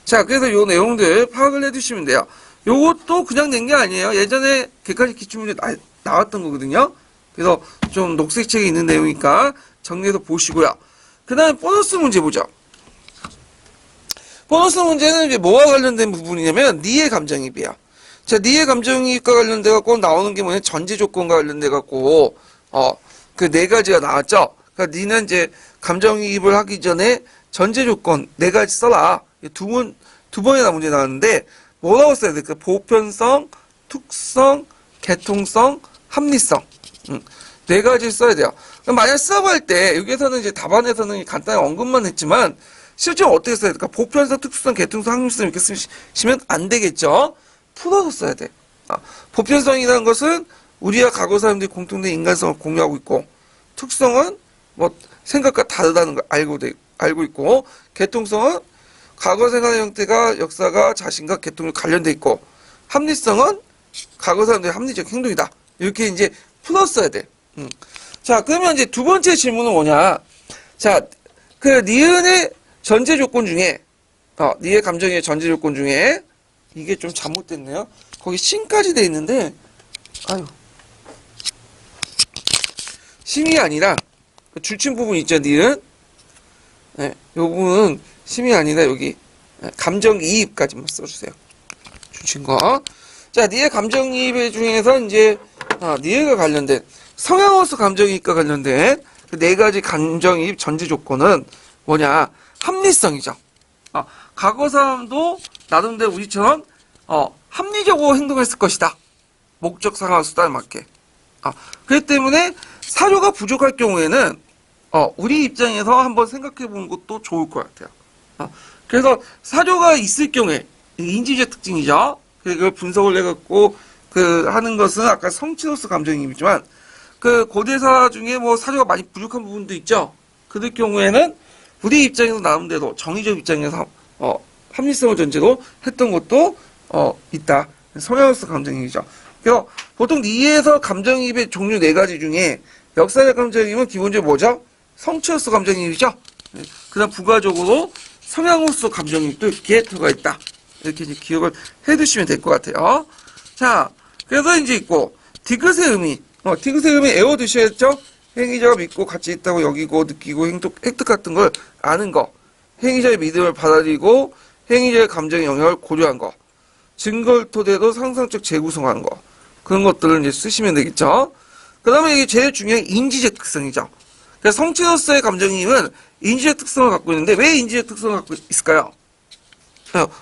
자, 그래서 요 내용들 파악을 해두시면 돼요. 요것도 그냥 낸 게 아니에요. 예전에 객관식 기출문제 나왔던 거거든요. 그래서 좀 녹색책에 있는 내용이니까 정리해서 보시고요. 그 다음에 보너스 문제 보죠. 보너스 문제는 이제 뭐와 관련된 부분이냐면 니의 감정이입이에요. 자, 니의 감정이입과 관련돼 갖고 나오는 게 뭐냐, 전제 조건과 관련돼 갖고 그 네 가지가 나왔죠. 그러니까 니는 이제 감정이입을 하기 전에 전제 조건 네 가지 써라. 두 번이나 문제 나왔는데 뭐라고 써야 될까? 보편성, 특성, 개통성, 합리성. 네 가지 써야 돼요. 만약 수업할 때 여기에서는 이제 답안에서는 간단히 언급만 했지만 실제로 어떻게 써야 될까? 보편성, 특수성, 개통성, 합리성 이렇게 쓰시면 안 되겠죠. 풀어서 써야 돼. 보편성이라는 것은 우리와 과거 사람들이 공통된 인간성을 공유하고 있고, 특성은 뭐 생각과 다르다는 걸 알고 있고, 개통성은 과거 생활의 형태가 역사가 자신과 개통이 관련돼 있고, 합리성은 과거 사람들의 합리적 행동이다. 이렇게 이제 풀었어야 돼. 자, 그러면 이제 두 번째 질문은 뭐냐? 자, 그 니은의 전제 조건 중에, 니의 감정의 전제 조건 중에 이게 좀 잘못됐네요. 거기 신까지 돼 있는데, 아유. 심이 아니라, 줄친 부분 있죠, 니은? 네, 요 부분은 심이 아니라 여기, 감정이입까지만 써주세요. 줄친 거. 자, 니의 감정이입 중에서 이제, 니은과 관련된, 성향으로서 감정이입과 관련된 그 네 가지 감정이입 전제 조건은 뭐냐? 합리성이죠. 과거 사람도 나름대로 우리처럼 합리적으로 행동했을 것이다. 목적 상황 수단에 맞게. 그렇기 때문에 사료가 부족할 경우에는 우리 입장에서 한번 생각해 보는 것도 좋을 것 같아요. 그래서 사조가 있을 경우에 인지적 특징이죠. 그걸 분석을 해갖고 하는 것은 아까 성취로서 감정이입이지만 그 고대사 중에 뭐 사조가 많이 부족한 부분도 있죠. 그럴 경우에는 우리 입장에서 나름대로 정의적 입장에서 합리성을 전제로 했던 것도 있다. 성향으로서 감정이입이죠. 그래서 보통 이에서 감정이입의 종류 4가지 중에 역사적 감정이입은 기본적으로 뭐죠? 성취로서 감정이입이죠. 그 다음 부가적으로 성향으로서 감정이입도 이렇게 들어가 있다. 이렇게 이제 기억을 해두시면 될 것 같아요. 자, 그래서 이제 있고 디귿의 의미. 디귿의 의미 외워두셔야죠. 행위자가 믿고 가치 있다고 여기고 느끼고 획득 같은 걸 아는 거. 행위자의 믿음을 받아들이고 행위자의 감정의 영향을 고려한 거. 증거를 토대로 상상적 재구성하는 거. 그런 것들을 이제 쓰시면 되겠죠. 그 다음에 이게 제일 중요한 인지적 특성이죠. 그래서 성취로서의 감정이입은 인지적 특성을 갖고 있는데 왜 인지적 특성을 갖고 있을까요?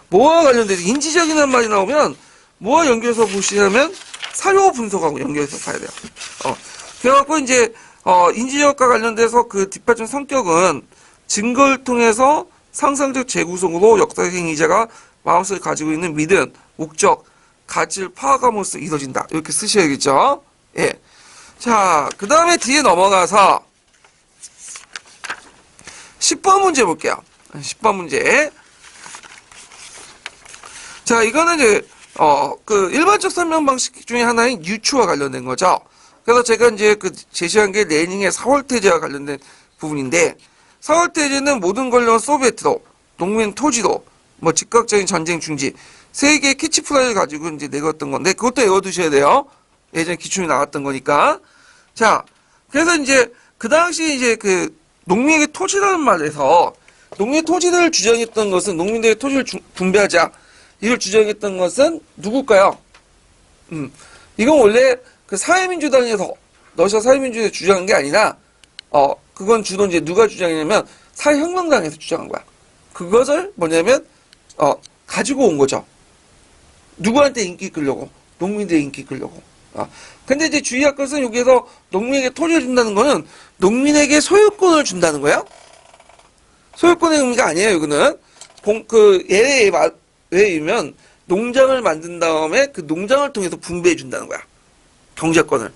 뭐와 관련돼서 인지적이라는 말이 나오면 뭐와 연결해서 보시냐면 사료 분석하고 연결해서 봐야 돼요. 그래갖고 이제 인지적과 관련돼서 그 뒷받침 성격은 증거를 통해서 상상적 재구성으로 역사적 행위자가 마음속에 가지고 있는 믿음, 목적, 가치를 파악함으로써 이루어진다. 이렇게 쓰셔야겠죠. 예. 자, 그 다음에 뒤에 넘어가서 10번 문제 볼게요. 10번 문제. 자, 이거는 이제, 그 일반적 설명 방식 중에 하나인 유추와 관련된 거죠. 그래서 제가 이제 제시한 게 레닝의 4월 태제와 관련된 부분인데, 4월 태제는 모든 권력은 소비에트로, 농민 토지로, 뭐 즉각적인 전쟁 중지, 세 개의 캐치프라이를 가지고 이제 내걸었던 건데, 그것도 외워두셔야 돼요. 예전에 기출이 나왔던 거니까. 자, 그래서 이제 그 당시 이제 농민에게 토지라는 말에서 농민의 토지를 주장했던 것은 농민들의 토지를 분배하자. 이걸 주장했던 것은 누굴까요? 이건 원래 그 사회민주당에서 러시아 사회민주당에서 주장한 게 아니라 그건 주로 이제 누가 주장했냐면 사회혁명당에서 주장한 거야. 그것을 뭐냐면 가지고 온 거죠. 누구한테 인기 끌려고? 농민들의 인기 끌려고. 근데 이제 주의할 것은 여기에서 농민에게 토지를 준다는 거는 농민에게 소유권을 준다는 거예요. 소유권의 의미가 아니에요, 이거는. 예에 의하면 농장을 만든 다음에 그 농장을 통해서 분배해 준다는 거야. 경제권을.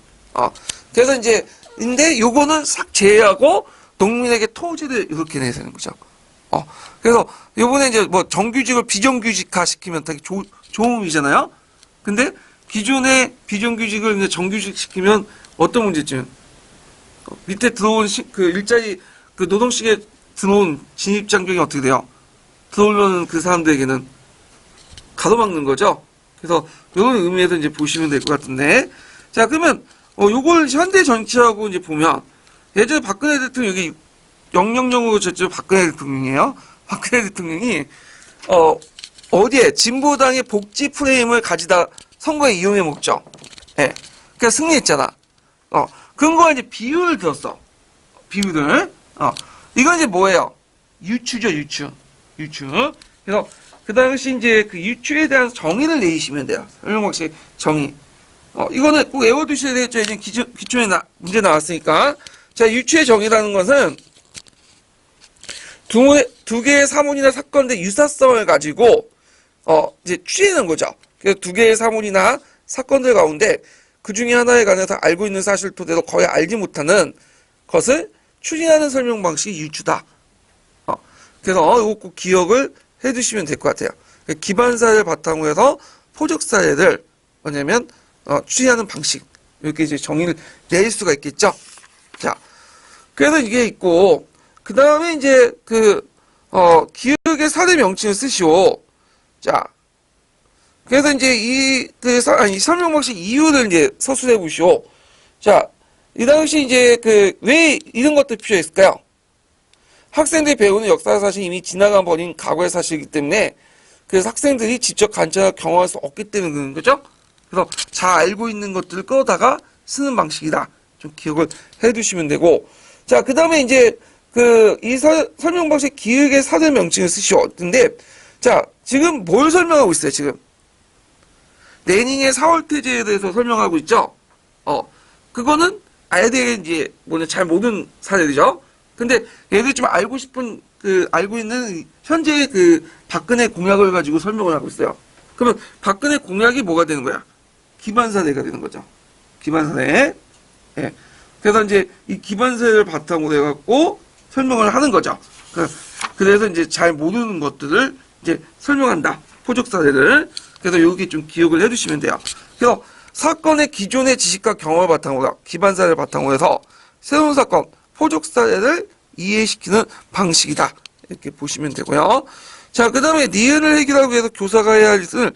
그래서 이제, 근데 요거는 싹 제외하고 농민에게 토지를 이렇게 내세는 거죠. 그래서 요번에 이제 뭐 정규직을 비정규직화 시키면 되게 좋은 의미잖아요. 근데 기존의 비정규직을 이제 정규직 시키면 어떤 문제점? 밑에 들어온 일자리 노동시계 들어온 진입 장벽이 어떻게 돼요? 들어오려는 그 사람들에게는 가로막는 거죠. 그래서 이런 의미에서 이제 보시면 될 것 같은데, 자 그러면 요걸 현대 정치하고 이제 보면 예전에 박근혜 대통령 여기 000으로 쳤죠. 박근혜 대통령이에요. 박근혜 대통령이 어디에 진보당의 복지 프레임을 가지다 선거에 이용해 먹죠. 예. 그러니까 승리했잖아. 그런 거 이제 비유를 들었어. 비유를. 이건 이제 뭐예요? 유추죠, 유추. 그래서 그 당시 이제 그 유추에 대한 정의를 내리시면 돼요. 설명방식 정의. 이거는 꼭 외워두셔야 되겠죠. 이제 기초에 문제 나왔으니까. 자, 유추의 정의라는 것은 두 개의 사물이나 사건의 유사성을 가지고 이제 추리는 거죠. 그래서 두 개의 사물이나 사건들 가운데 그 중에 하나에 관해서 알고 있는 사실 토대로 거의 알지 못하는 것을 추리하는 설명 방식이 유추다. 그래서 이거 꼭 기억을 해두시면 될 것 같아요. 기반 사례를 바탕으로 해서 포적 사례를 뭐냐면 추리하는 방식 이렇게 이제 정의를 내릴 수가 있겠죠. 자, 그래서 이게 있고 그 다음에 이제 기억의 사례 명칭을 쓰시오. 자. 그래서 이제 이 설명 방식 이유를 이제 서술해 보시오. 자, 이 당시 이제 왜 이런 것도 필요했을까요? 학생들이 배우는 역사 사실이 이미 지나가 버린 과거의 사실이기 때문에 그래서 학생들이 직접 관찰하고 경험할 수 없기 때문에 그런 거죠. 그래서 잘 알고 있는 것들을 끌어다가 쓰는 방식이다. 좀 기억을 해 두시면 되고. 자, 그 다음에 이제 이 설명 방식 기획의 사례 명칭을 쓰시오. 근데 자, 지금 뭘 설명하고 있어요, 지금? 레닝의 4월 태제에 대해서 설명하고 있죠. 그거는 아이들이 이제 잘 모르는 사례들이죠. 근데 얘들이 좀 알고 싶은 알고 있는 현재 그 박근혜 공약을 가지고 설명을 하고 있어요. 그러면 박근혜 공약이 뭐가 되는 거야? 기반사례가 되는 거죠. 기반사례. 예. 그래서 이제 이 기반사례를 바탕으로 해갖고 설명을 하는 거죠. 그래서 이제 잘 모르는 것들을 이제 설명한다. 포적 사례를. 그래서 여기 좀 기억을 해두시면 돼요. 그래서 사건의 기존의 지식과 경험을 바탕으로 기반 사례를 바탕으로 해서 새로운 사건, 포적 사례를 이해시키는 방식이다. 이렇게 보시면 되고요. 자, 그 다음에 니은을 해결하기 위해서 교사가 해야 할 일을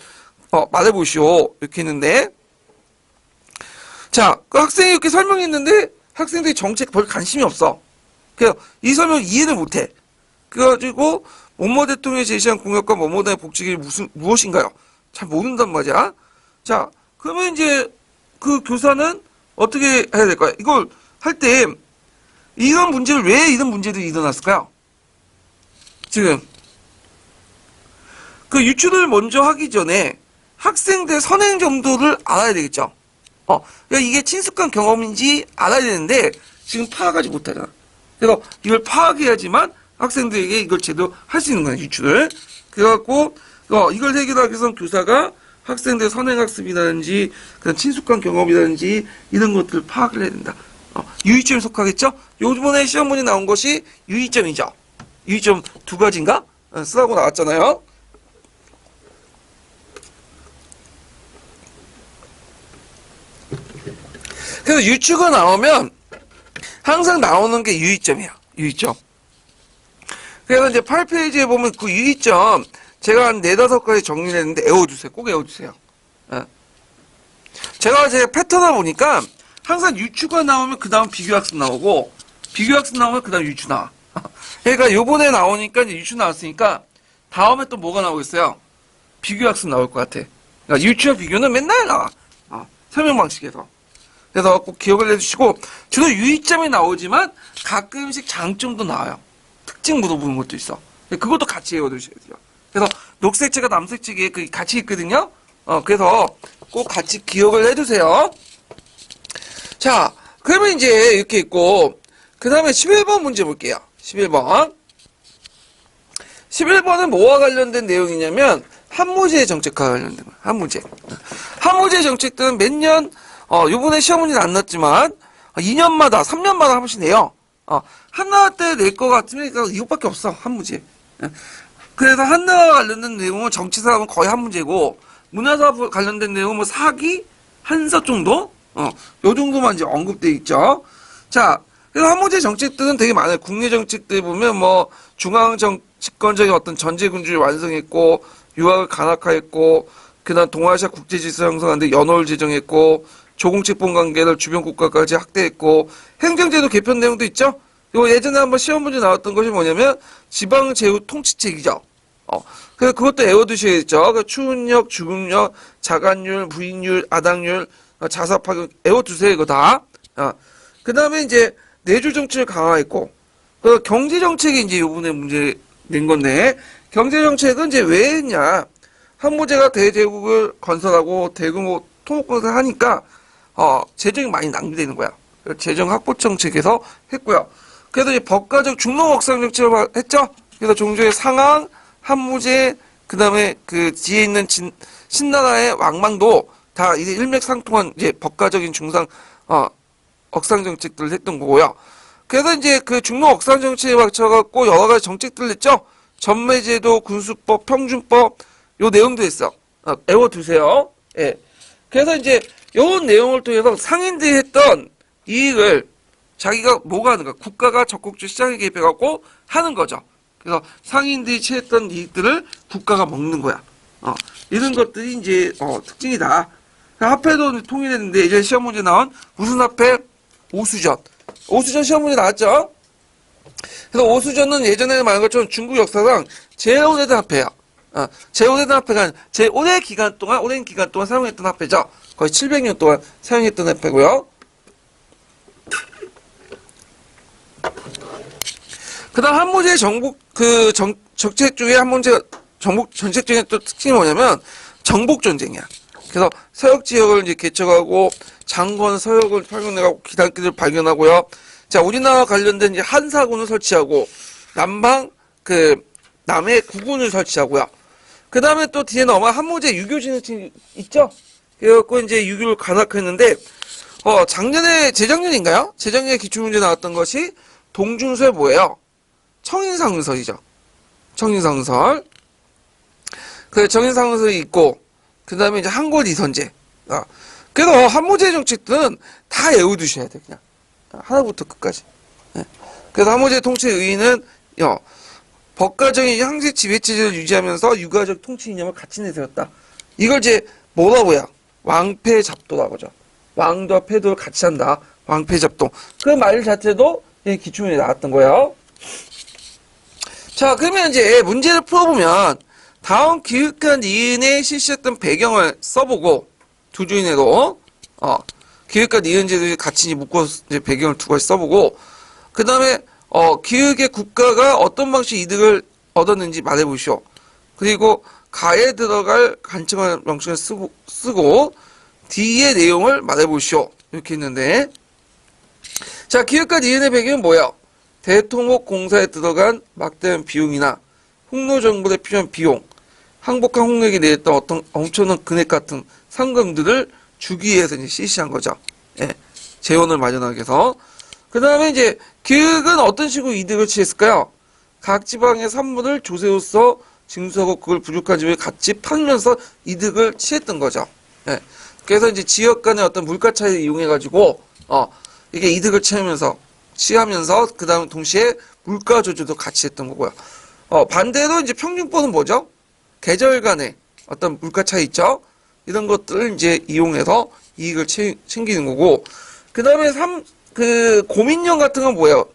말해보시오. 이렇게 했는데, 자, 그 학생이 이렇게 설명했는데 학생들이 정책 별 관심이 없어. 그래서 이 설명 이해를 못해. 그래가지고 뭐뭐 대통령이 제시한 공약과 뭐뭐의 복지가 무엇인가요? 잘 모른단 말이야. 자, 그러면 이제 그 교사는 어떻게 해야 될까요? 이걸 할 때 이런 문제를 왜 이런 문제들이 일어났을까요? 지금 그 유출을 먼저 하기 전에 학생들 선행 정도를 알아야 되겠죠. 그러니까 이게 친숙한 경험인지 알아야 되는데 지금 파악하지 못하잖아. 그래서 이걸 파악해야지만 학생들에게 이걸 제대로 할 수 있는 거야, 유출을. 그래갖고 이걸 해결하기 위해서는 교사가 학생들 선행학습이라든지 그런 친숙한 경험이라든지 이런 것들을 파악을 해야 된다. 유의점에 속하겠죠? 요번에 시험 문제 나온 것이 유의점이죠. 유의점 두 가지인가? 쓰라고 나왔잖아요. 그래서 유추가 나오면 항상 나오는 게 유의점이야. 유의점. 그래서 이제 8페이지에 보면 그 유의점 제가 한 4-5가지 정리를 했는데 외워두세요. 꼭 외워두세요. 제가 패턴을 보니까 항상 유추가 나오면 그 다음 비교학습 나오고 비교학습 나오면 그 다음 유추 나와. 그러니까 요번에 나오니까 이제 유추 나왔으니까 다음에 또 뭐가 나오겠어요? 비교학습 나올 것 같아. 그러니까 유추와 비교는 맨날 나와. 설명 방식에서. 그래서 꼭 기억을 해주시고 주로 유의점이 나오지만 가끔씩 장점도 나와요. 특징 물어보는 것도 있어. 그것도 같이 외워두셔야 돼요. 그래서 녹색체가 남색체가 같이 있거든요. 그래서 꼭 같이 기억을 해두세요. 자, 그러면 이제 이렇게 있고 그 다음에 11번 문제 볼게요. 11번. 11번은 뭐와 관련된 내용이냐면 한무제 정책과 관련된 거예요. 한무제. 한무제 정책들은 몇 년 요번에 시험 문제는 안 났지만 2년마다 3년마다 한 번씩 내요. 한나라 때 낼 것 같으면 이것밖에 없어. 한무제. 그래서 한나라 관련된 내용은 정치사업은 거의 한 문제고 문화사업 관련된 내용은 뭐 사기, 한서 정도? 요 정도만 이제 언급돼 있죠. 자, 그래서 한무제 정책들은 되게 많아요. 국내 정책들 보면 뭐 중앙 집권적인 어떤 전제군주를 완성했고 유학을 간악화했고 그다음 동아시아 국제질서 형성하는데 연호를 제정했고 조공채권 관계를 주변 국가까지 확대했고 행정제도 개편 내용도 있죠. 요 예전에 한번 시험 문제 나왔던 것이 뭐냐면 지방제휴 통치책이죠. 그래서 그것도 외워두셔야겠죠. 그러니까 추운력, 주급력, 자간율, 부익률, 아당률, 자사파격 외워두세요. 이거 다. 그 다음에 이제 내주 정책을 강화했고 그 경제 정책이 이제 요번에 문제 낸 건데 경제 정책은 이제 왜 했냐? 한무제가 대제국을 건설하고 대규모 토목건설 하니까 재정이 많이 낭비되는 거야. 재정 확보 정책에서 했고요. 그래서 이제 법과적 중농 억상 정책을 했죠. 그래서 종조의 상항, 한무제, 그 다음에 그 뒤에 있는 신나라의 왕망도 다 이제 일맥상통한 이제 법과적인 중상 억상 정책들을 했던 거고요. 그래서 이제 그 중농 억상 정책에 맞춰갖고 여러 가지 정책들을 했죠. 전매제도, 군수법, 평준법 요 내용도 있어. 외워두세요. 예. 그래서 이제 요 내용을 통해서 상인들이 했던 이익을 자기가 뭐가 하는 거야? 국가가 적극적으로 시장에 개입해갖고 하는 거죠. 그래서 상인들이 취했던 이익들을 국가가 먹는 거야. 이런 것들이 이제 특징이다. 화폐도 통일했는데 예전에 시험 문제 나온 무슨 화폐? 오수전. 오수전 시험 문제 나왔죠? 그래서 오수전은 예전에 말한 것처럼 중국 역사상 제일 오래된 화폐야. 제일 오래된 화폐가 아니라 제일 오랜 기간 동안 사용했던 화폐죠. 거의 700년 동안 사용했던 화폐고요. 그 다음 한무제 정책 중에 정책 중에 또 특징이 뭐냐면 정복전쟁이야. 그래서 서역 지역을 이제 개척하고 장건 서역을 발견해가고 기단길을 발견하고요. 자, 우리나라 관련된 이제 한사군을 설치하고 남방 그 남해 구군을 설치하고요. 그 다음에 또 뒤에 넘어 한모제 유교진흥청 있죠? 그래갖고 이제 유교를 관할했는데, 재작년인가요? 재작년에 기출문제 나왔던 것이 동중서의 뭐예요? 청인상설이죠. 청인상설. 그 청인상설이 있고, 그 다음에 이제 한골이선제. 그래서 한모제 정책들은 다 외워두셔야 돼요, 그냥. 하나부터 끝까지. 네. 그래서 한모제 통치 의의는, 법가정의 형제 지배체제를 유지하면서 육아적 통치 이념을 같이 내세웠다. 이걸 이제 뭐라고 해요? 왕패잡도라고 하죠. 왕도와 패도를 같이 한다. 왕패잡도. 그 말 자체도 기출문제에 나왔던 거예요. 자, 그러면 이제 문제를 풀어보면 다음 기획한 니은에 실시했던 배경을 써보고 두 주인으로 기획과 니은제를 같이 묶어서 이제 배경을 두 가지 써보고 그 다음에 기획의 국가가 어떤 방식 이득을 얻었는지 말해보시오. 그리고 가에 들어갈 간청한 명칭을 쓰고 뒤의 내용을 말해보시오. 이렇게 있는데 자, 기획과 니은의 배경은 뭐예요? 대토목 공사에 들어간 막대한 비용이나 홍로 정보에 필요한 비용, 항복한 홍역에 내렸던 어떤 엄청난 금액 같은 상금들을 주기 위해서 이제 실시한 거죠. 예, 재원을 마련하기 위해서. 그 다음에 이제 기획은 어떤 식으로 이득을 취했을까요? 각 지방의 산물을 조세로서 징수하고 그걸 부족한 지역에 같이 팔면서 이득을 취했던 거죠. 예. 그래서 이제 지역 간의 어떤 물가 차이를 이용해가지고, 이게 이득을 취하면서, 그 다음 동시에 물가 조절도 같이 했던 거고요. 반대로 이제 평균법은 뭐죠? 계절 간의 어떤 물가 차이 있죠? 이런 것들을 이제 이용해서 이익을 챙기는 거고, 그 다음에 고민령 같은 건 뭐예요?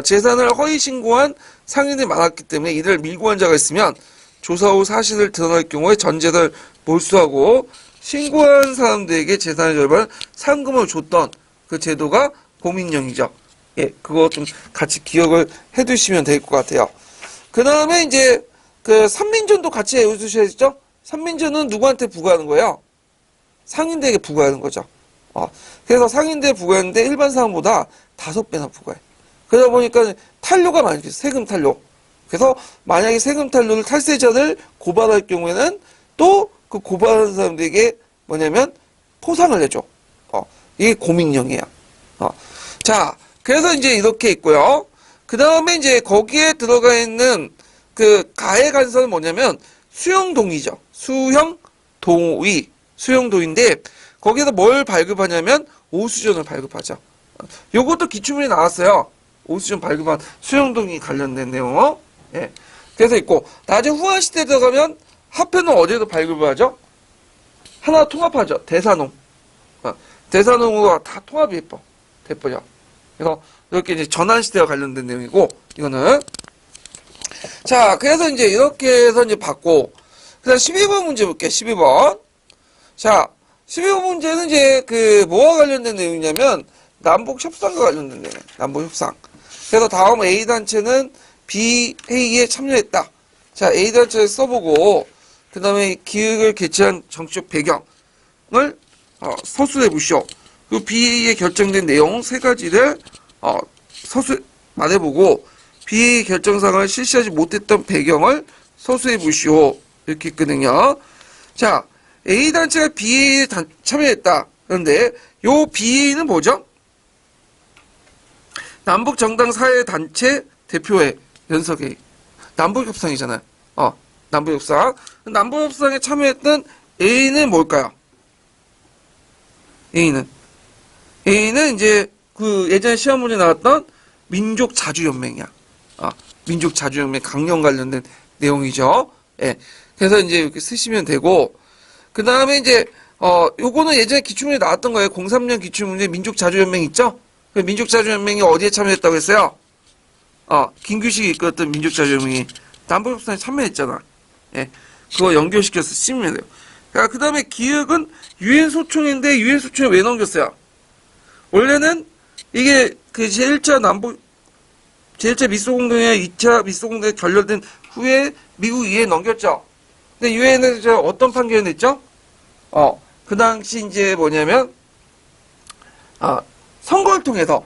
재산을 허위 신고한 상인이 많았기 때문에 이를 밀고 한 자가 있으면 조사 후 사실을 드러날 경우에 전 재산을 몰수하고 신고한 사람들에게 재산의 절반을 상금을 줬던 그 제도가 고민령이죠. 예, 그거 좀 같이 기억을 해 두시면 될 것 같아요. 그 다음에 이제 그 산민전도 같이 외워두셔야죠. 산민전은 누구한테 부과하는 거예요? 상인들에게 부과하는 거죠. 그래서 상인들에 부과했는데 일반 사람보다 5배나 부과해. 그러다 보니까 탄료가 많죠. 세금 탄료. 그래서 만약에 세금 탄료를 탈세자를 고발할 경우에는 또 그 고발하는 사람들에게 뭐냐면 포상을 해줘. 이게 고민령이에요. 자, 그래서 이제 이렇게 있고요. 그 다음에 이제 거기에 들어가 있는 그 가해 간서는 뭐냐면 수용동의죠. 수용도인데 거기에서 뭘 발급하냐면 오수전을 발급하죠. 요것도 기출문에 나왔어요. 오수전 발급한 수용동의 관련된 내용. 예. 그래서 있고 나중에 후한시대에 들어가면 화폐는 어디에도 발급을 하죠? 하나 통합하죠. 대산홍. 대산홍으로 다 통합이 돼버려. 그래서 이렇게 이제 전환시대와 관련된 내용이고 이거는 자, 그래서 이제 이렇게 해서 이제 받고 그 다음 12번 문제 볼게요. 12번. 자, 12번 문제는 이제 뭐와 관련된 내용이냐면 남북협상과 관련된 내용. 남북협상. 그래서 다음 A단체는 B회의에 참여했다. 자, A단체를 써보고 그 다음에 기획을 개최한 정치적 배경을 서술해 보시오. 그 B회의에 결정된 내용 3가지를 서술 말해보고 B회의 결정사항을 실시하지 못했던 배경을 서술해 보시오. 이렇게 있거든요. 자, A단체가 B회의에 참여했다. 그런데 요 B회의는 뭐죠? 남북정당사회단체 대표회 연석회의. 남북협상이잖아요. 남북협상. 남북협상에 참여했던 A는 뭘까요? A는 이제 예전에 시험 문제 나왔던 민족자주연맹이야. 민족자주연맹 강령 관련된 내용이죠. 예. 그래서 이제 이렇게 쓰시면 되고, 그 다음에 이제, 요거는 예전에 기출문제 나왔던 거예요. 03년 기출문제 민족자주연맹 있죠? 그 민족자주연맹이 어디에 참여했다고 했어요? 김규식이 이끌었던 민족자주연맹이 남북협상에 참여했잖아. 예. 그거 연결시켜서 쓰면 돼요. 그 다음에 기획은 유엔소총인데 유엔소총에 왜 넘겼어요? 원래는 이게 제1차 미소공동회와 2차 미소공동회 결렬된 후에 미국 유엔에 넘겼죠. 근데 유엔에서 어떤 판결을 냈죠? 그 당시 이제 뭐냐면, 선거를 통해서,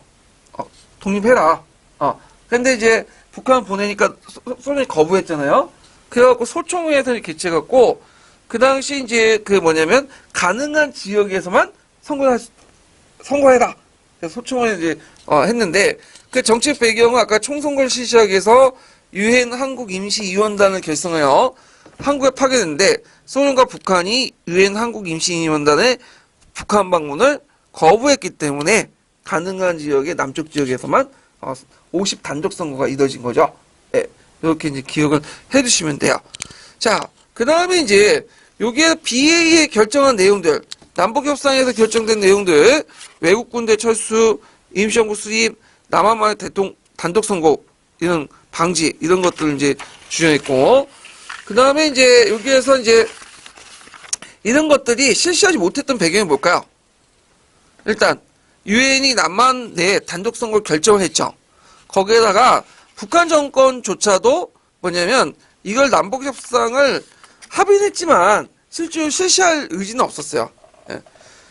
독립해라. 근데 이제 북한 보내니까 소련이 거부했잖아요. 그래갖고 소총회에서 개최해갖고 그 당시 이제 그 뭐냐면 가능한 지역에서만 선거해라. 그래서 소총회 이제 했는데 그 정책 배경은 아까 총선거를 실시하기 위해서 유엔 한국 임시위원단을 결성하여 한국에 파견했는데 소련과 북한이 유엔 한국 임시위원단의 북한 방문을 거부했기 때문에 가능한 지역의 남쪽 지역에서만 50 단독 선거가 이뤄진 거죠. 예, 이렇게 이제 기억을 해주시면 돼요. 자, 그 다음에 이제 여기에 BA에 결정한 내용들, 남북협상에서 결정된 내용들, 외국 군대 철수, 임시정부 수립, 남한만의 단독 선거 이런 방지 이런 것들을 이제 주장했고, 그 다음에 이제 여기에서 이제 이런 것들이 실시하지 못했던 배경이 뭘까요? 일단 유엔이 남한 내 단독 선거를 결정을 했죠. 거기에다가 북한 정권조차도 뭐냐면 이걸 남북 협상을 합의는 했지만 실제로 실시할 의지는 없었어요. 예.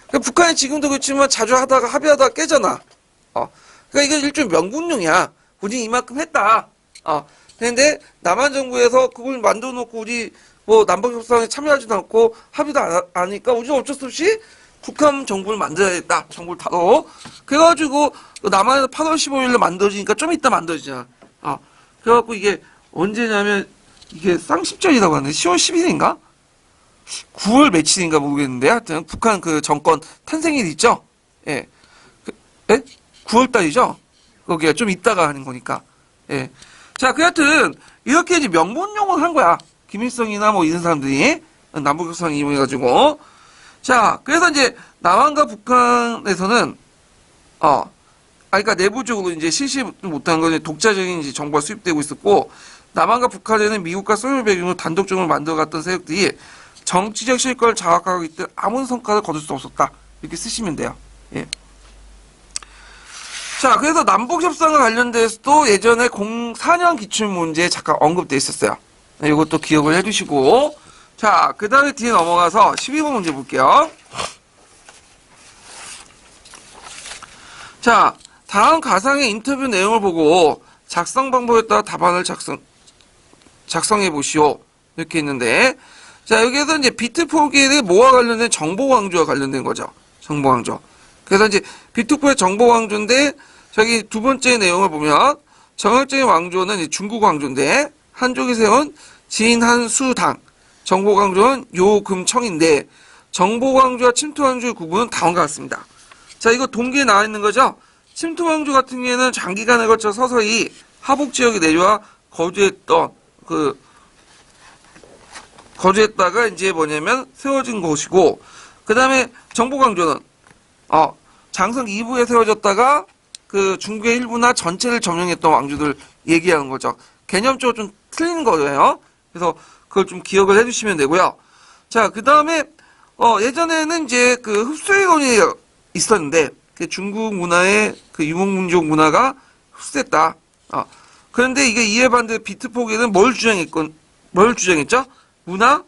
그러니까 북한이 지금도 그렇지만 자주 하다가 합의하다가 깨잖아. 그러니까 이건 일종의 명분용이야. 우리 이만큼 했다. 근데 남한 정부에서 그걸 만들어 놓고 우리 뭐 남북 협상에 참여하지도 않고 합의도 안 하니까 우리는 어쩔 수 없이 북한 정부를 만들어야겠다. 정부를 타로. 그래가지고 남한에서 8월 15일로 만들어지니까 좀 이따 만들어지잖아. 그래갖고 이게 언제냐면 이게 쌍십절이라고 하는데 10월 10일인가? 9월 며칠인가 모르겠는데 하여튼 북한 그 정권 탄생일 있죠? 예. 9월 달이죠? 거기가 좀 이따가 하는 거니까. 예. 자, 그 하여튼 이렇게 이제 명분용을 한 거야. 김일성이나 뭐 이런 사람들이 남북협상 이용해가지고. 자, 그래서 이제 남한과 북한에서는 그러니까 내부적으로 이제 실시 못한 건 독자적인 이제 정보가 수입되고 있었고, 남한과 북한에는 미국과 소련 배경으로 단독적으로 만들어갔던 세력들이 정치적 실권을 장악하고 있듯 아무런 성과를 거둘 수 없었다. 이렇게 쓰시면 돼요. 예. 자, 그래서 남북협상과 관련돼서도 예전에 04년 기출문제에 잠깐 언급돼 있었어요. 네, 이것도 기억을 해두시고. 자, 그 다음에 뒤에 넘어가서 12번 문제 볼게요. 자, 다음 가상의 인터뷰 내용을 보고 작성 방법에 따라 답안을 작성해 보시오. 이렇게 있는데, 자, 여기에서 이제 비트포기의 뭐와 관련된 정보 강조와 관련된 거죠. 정보 강조. 그래서 이제 비트포의 정보 강조인데, 저기 두 번째 내용을 보면, 정열적인 왕조는 이제 중국 왕조인데, 한족이 세운 진한수당, 정보 강조는 요금청인데, 정보 강조와 침투 강조의 구분은 다음과 같습니다. 자, 이거 동기에 나와 있는 거죠? 침투 왕조 같은 경우에는 장기간에 걸쳐 서서히 하북 지역에 내려와 거주했다가 이제 뭐냐면 세워진 곳이고, 그 다음에 정보 강조는, 장성 2부에 세워졌다가 그 중국의 일부나 전체를 점령했던 왕조들 얘기하는 거죠. 개념적으로 좀 틀린 거예요. 그래서 그걸 좀 기억을 해주시면 되고요. 자, 그 다음에, 예전에는 이제 그 흡수의원이 있었는데, 그 중국 문화의 그 유목민족 문화가 흡수됐다. 그런데 이게 이에 반대 비트포기는 뭘 주장했죠? 문화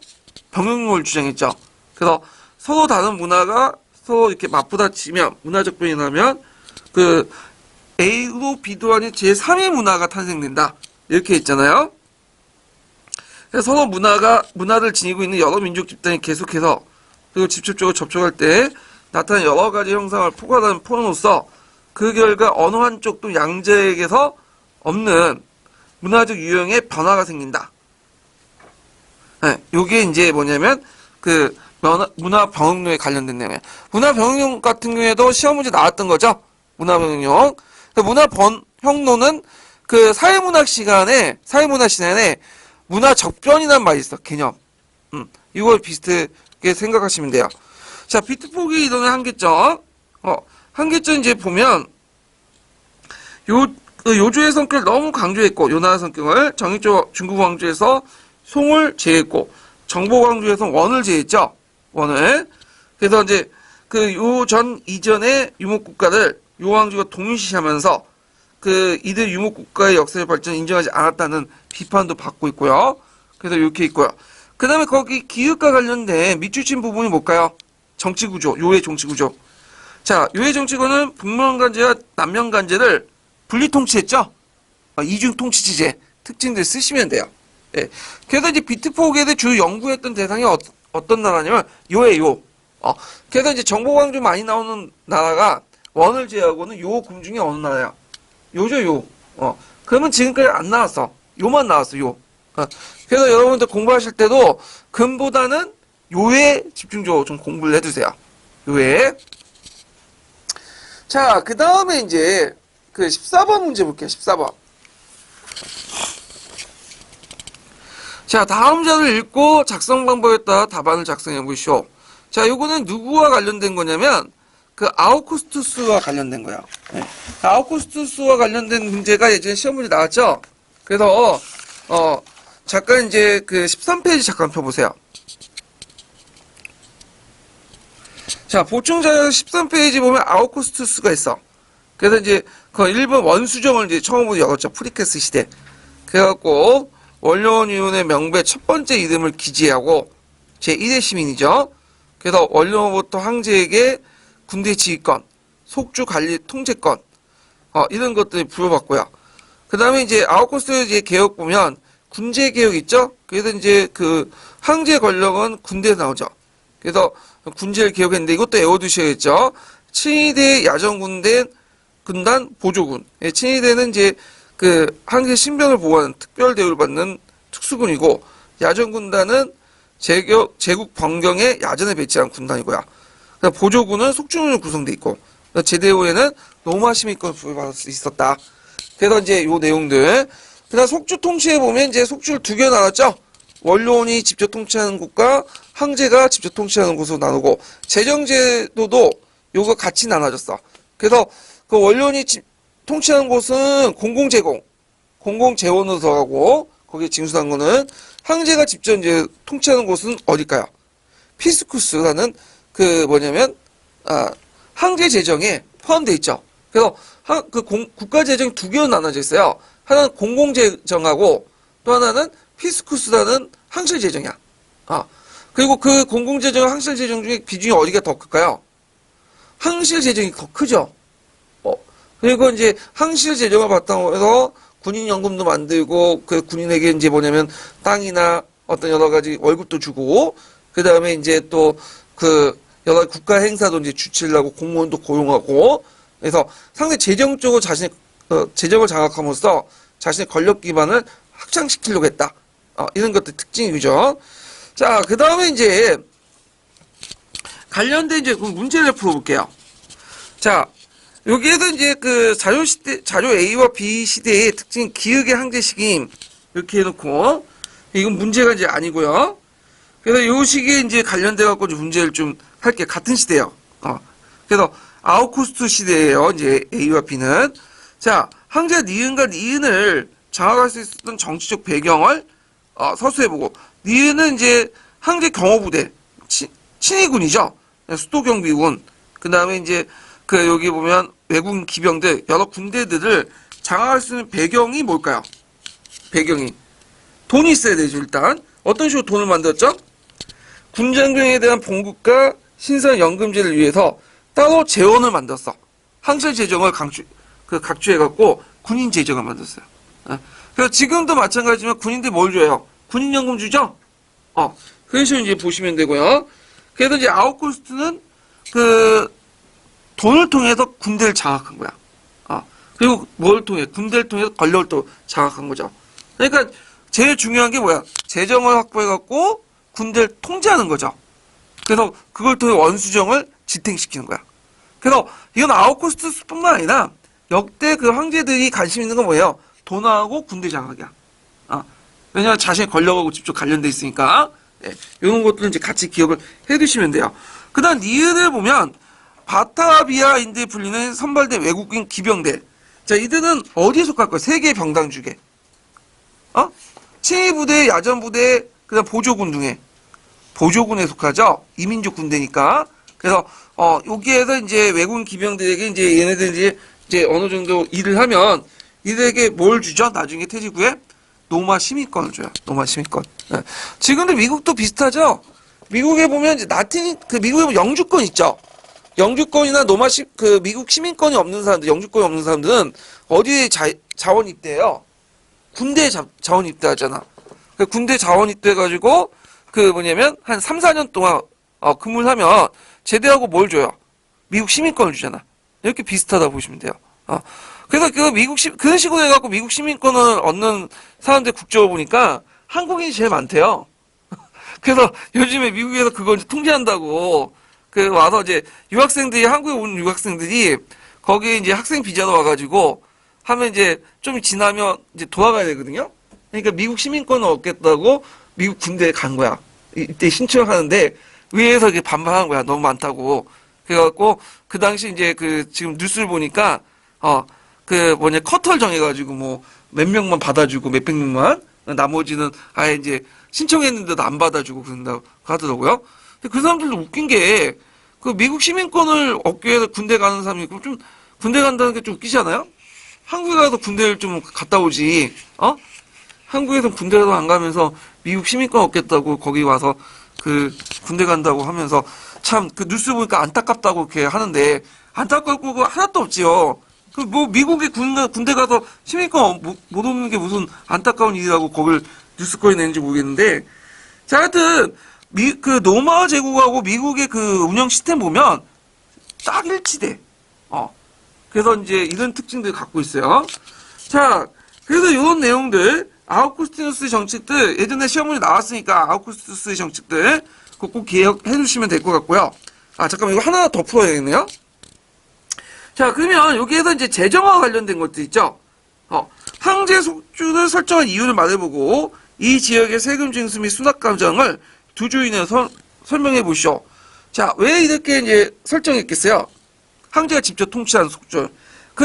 병용을 주장했죠. 그래서 서로 다른 문화가 서로 이렇게 맞부딪히면, 문화적 변이 나면, 그 A로 B도 아닌 제3의 문화가 탄생된다. 이렇게 했잖아요. 그래서 서로 문화를 지니고 있는 여러 민족 집단이 계속해서, 그리고 직접적으로 접촉할 때 나타나는 여러 가지 형상을 포괄하는 포로로서 그 결과 어느 한쪽도 양자에게서 없는 문화적 유형의 변화가 생긴다. 네, 요게 이제 뭐냐면 그 문화 병용론에 관련된 내용이에요. 문화 병용론 같은 경우에도 시험 문제 나왔던 거죠. 문화 병용론. 문화 병용론은 그 사회문학 시간에 문화 적변이라는 말이 있어. 개념. 이걸 비슷하게 생각하시면 돼요. 자, 비트포기 이론의 한계점. 한계점 이제 보면, 요조의 성격을 너무 강조했고, 요나라 성격을 정익적 중국 왕조에서 송을 제했고, 정보 왕조에서 원을 제했죠. 원을. 그래서 이제 그 요전 이전의 유목국가를 요 왕조가 동일시하면서 그 이들 유목국가의 역사의 발전을 인정하지 않았다는 비판도 받고 있고요. 그래서 이렇게 있고요. 그 다음에 거기 기획과 관련된 밑줄친 부분이 뭘까요? 정치구조, 요의 정치구조. 자, 요의 정치구조는 북면 관제와 남면 관제를 분리 통치했죠? 이중 통치 체제 특징들 쓰시면 돼요. 예. 그래서 이제 비트포get의 주 연구했던 대상이 어떤 나라냐면 요예요. 그래서 이제 정보광주 많이 나오는 나라가 원을 제외하고는 요 금 중에 어느 나라야? 요죠, 요. 그러면 지금까지 안 나왔어. 요만 나왔어, 요. 그래서 여러분들 공부하실 때도 금보다는 요에 집중적으로 좀 공부를 해두세요. 요에. 자, 그 다음에 이제 그 14번 문제 볼게요, 14번. 자, 다음 자를 읽고 작성 방법에 따라 답안을 작성해 보시오. 자, 요거는 누구와 관련된 거냐면 그 아우구스투스와 관련된 거야. 네. 아우구스투스와 관련된 문제가 예전에 시험 문제 나왔죠. 그래서 잠깐 이제 그 13페이지 잠깐 펴보세요. 자, 보충자료 13페이지 보면 아우구스투스가 있어. 그래서 이제 그 일본 원수정을 이제 처음으로 열었죠. 프리케스 시대. 그래갖고 원로원위원회 명배 첫 번째 이름을 기재하고 제1회 시민이죠. 그래서 원로부터 황제에게 군대 지휘권, 속주 관리 통제권, 이런 것들이 부여받고요. 그 다음에 이제 아우구스투스 이제 개혁 보면 군제 개혁 있죠? 그래서 이제 그 황제 권력은 군대에 나오죠. 그래서 군제를 개혁했는데 이것도 외워두셔야겠죠. 친위대 야전군대 군단 보조군. 친위대는 이제 그 황제 신병을 보호하는 특별 대우를 받는 특수군이고 야전군단은 제국 변경에 야전에 배치한 군단이고요. 보조군은 속주군으로 구성돼 있고 제대 후에는 노마 시민권을 부여받을 수 있었다. 그래서 이제 요 내용들. 그다음 속주 통치에 보면 이제 속주를 두 개 나눴죠. 원로원이 직접 통치하는 곳과 황제가 직접 통치하는 곳으로 나누고 재정제도도 요거 같이 나눠졌어. 그래서 그 원로원이 통치하는 곳은 공공재원으로 들어가고 거기에 징수한 거는 황제가 직접 이제 통치하는 곳은 어딜까요? 피스쿠스라는 그 뭐냐면 황제 재정에 포함되어 있죠. 그래서 국가 재정이 두 개로 나눠져 있어요. 하나는 공공재정하고 또 하나는 피스쿠스라는 황실재정이야. 그리고 그 공공재정과 황실재정 중에 비중이 어디가 더 클까요? 황실재정이 더 크죠. 그리고 이제 황실재정을 바탕으로 해서 군인연금도 만들고 그 군인에게 이제 뭐냐면 땅이나 어떤 여러 가지 월급도 주고 그 다음에 이제 또 그 여러 국가 행사도 이제 주치를 하고 공무원도 고용하고 그래서 상당히 재정적으로 자신의 재정을 장악함으로써 자신의 권력 기반을 확장시키려고 했다. 이런 것들 특징이죠. 자, 그 다음에 이제 관련된 이제 문제를 풀어볼게요. 자, 여기에서 이제 그 자료 A와 B 시대의 특징 기역의 황제 시기임 이렇게 해놓고 이건 문제가 이제 아니고요. 그래서 요 시기에 이제 관련돼 갖고 문제를 좀 할게. 같은 시대예요. 그래서 아우구스투 시대예요. 이제 A와 B는 자 황제 니은과 니은을 장악할 수 있었던 정치적 배경을 서술해보고 니은은 이제 황제 경호부대 친위군이죠. 수도경비군. 그 다음에 이제 그 여기 보면 외국인 기병들 여러 군대들을 장악할 수 있는 배경이 뭘까요? 배경이 돈이 있어야 되죠. 일단 어떤 식으로 돈을 만들었죠? 군장병에 대한 봉급과 신선연금제를 위해서 따로 재원을 만들었어. 황실 재정을 각주해갖고 군인 재정을 만들었어요. 그래서 지금도 마찬가지지만 군인들 뭘 줘요? 군인연금 주죠? 그런 식으로 이제 보시면 되고요. 그래서 이제 아우구스트는 그 돈을 통해서 군대를 장악한 거야. 그리고 뭘 통해? 군대를 통해서 권력을 또 장악한 거죠. 그러니까 제일 중요한 게 뭐야? 재정을 확보해갖고 군대를 통제하는 거죠. 그래서 그걸 통해 원수정을 지탱시키는 거야. 그래서 이건 아우구스투스뿐만 아니라 역대 그 황제들이 관심 있는 건 뭐예요? 돈하고 군대 장악이야. 왜냐하면 자신의 권력하고 직접 관련돼 있으니까. 이런 것들은 이제 같이 기억을 해두시면 돼요. 그 다음 니은을 보면 바타비아인들이 불리는 선발된 외국인 기병대. 자, 이들은 어디에 속할 거예요? 세계 병당주계. 친위부대, 야전부대, 그 다음 보조군 중에. 보조군에 속하죠? 이민족 군대니까. 그래서, 여기에서 이제 외국인 기병들에게 이제 얘네들이 이제 어느 정도 일을 하면 이들에게 뭘 주죠? 나중에 퇴직 후에? 노마 시민권을 줘요. 노마 시민권. 지금도 미국도 비슷하죠? 미국에 보면 이제 미국에 보면 영주권 있죠? 영주권이나 미국 시민권이 없는 사람들, 영주권이 없는 사람들은 어디에 자원 입대예요. 군대 자원 입대하잖아. 군대 자원 입대해가지고 그 뭐냐면 한 3, 4년 동안 근무를 하면 제대하고 뭘 줘요? 미국 시민권을 주잖아. 이렇게 비슷하다 보시면 돼요. 그래서 그런 식으로 해갖고 미국 시민권을 얻는 사람들 국적을 보니까 한국인이 제일 많대요. 그래서 요즘에 미국에서 그걸 이제 통제한다고 와서 이제 유학생들이 한국에 온 유학생들이 거기에 이제 학생 비자로 와가지고 하면 이제 좀 지나면 이제 돌아가야 되거든요. 그러니까 미국 시민권을 얻겠다고 미국 군대에 간 거야. 이때 신청하는데 위에서 이게 반발하는 거야. 너무 많다고. 그래갖고 그 당시 이제 지금 뉴스를 보니까 커터를 정해가지고 뭐 몇 명만 받아주고 몇백 명만 나머지는 아예 이제 신청했는데도 안 받아주고 그런다고 하더라고요. 근데 그 사람들도 웃긴 게 미국 시민권을 얻기 위해서 군대 가는 사람이 좀 군대 간다는 게 좀 웃기지 않아요? 한국에 가서 군대를 좀 갔다 오지. 한국에서 군대도 안 가면서 미국 시민권 얻겠다고 거기 와서 군대 간다고 하면서 참 뉴스 보니까 안타깝다고 이렇게 하는데 안타깝고 그거 하나도 없지요. 미국에 군대 가서 시민권 못 얻는 게 무슨 안타까운 일이라고 거길 뉴스거리 내는지 모르겠는데. 자, 하여튼 노마 제국하고 미국의 운영 시스템 보면 딱 일치돼. 그래서 이제 이런 특징들 갖고 있어요. 자, 그래서 이런 내용들 아우구스티누스의 정책들 예전에 시험 문제 나왔으니까 아우구스티누스의 정책들 꼭 기억해 주시면 될 것 같고요. 잠깐만 이거 하나 더 풀어야겠네요. 자, 그러면 여기에서 이제 재정화와 관련된 것도 있죠. 황제 속주를 설정한 이유를 말해보고 이 지역의 세금 징수 및 수납 과정을 두 줄 이내에서 설명해 보시오. 자, 왜 이렇게 이제 설정했겠어요? 황제가 직접 통치하는 속주.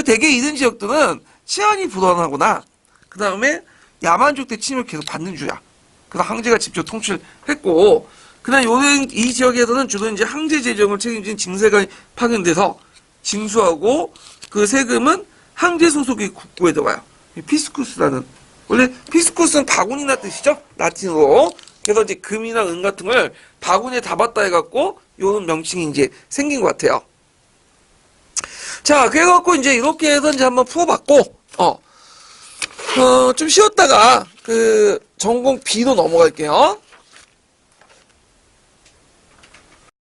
대개 이런 지역들은 치안이 불안하거나 그 다음에 야만족 대 침입을 계속 받는 주야. 그래서 황제가 직접 통치를 했고, 그다음 이 지역에서는 주로 이제 황제 재정을 책임진 징세관이 파견돼서 징수하고 그 세금은 황제 소속의 국고에 들어가요. 피스쿠스라는, 원래 피스쿠스는 바구니나 뜻이죠? 라틴어로. 그래서 이제 금이나 은 같은 걸 바구니에 담았다 해갖고 요런 명칭이 이제 생긴 것 같아요. 자, 그래갖고 이제 이렇게 해서 이제 한번 풀어봤고, 좀 쉬었다가 전공 B로 넘어갈게요.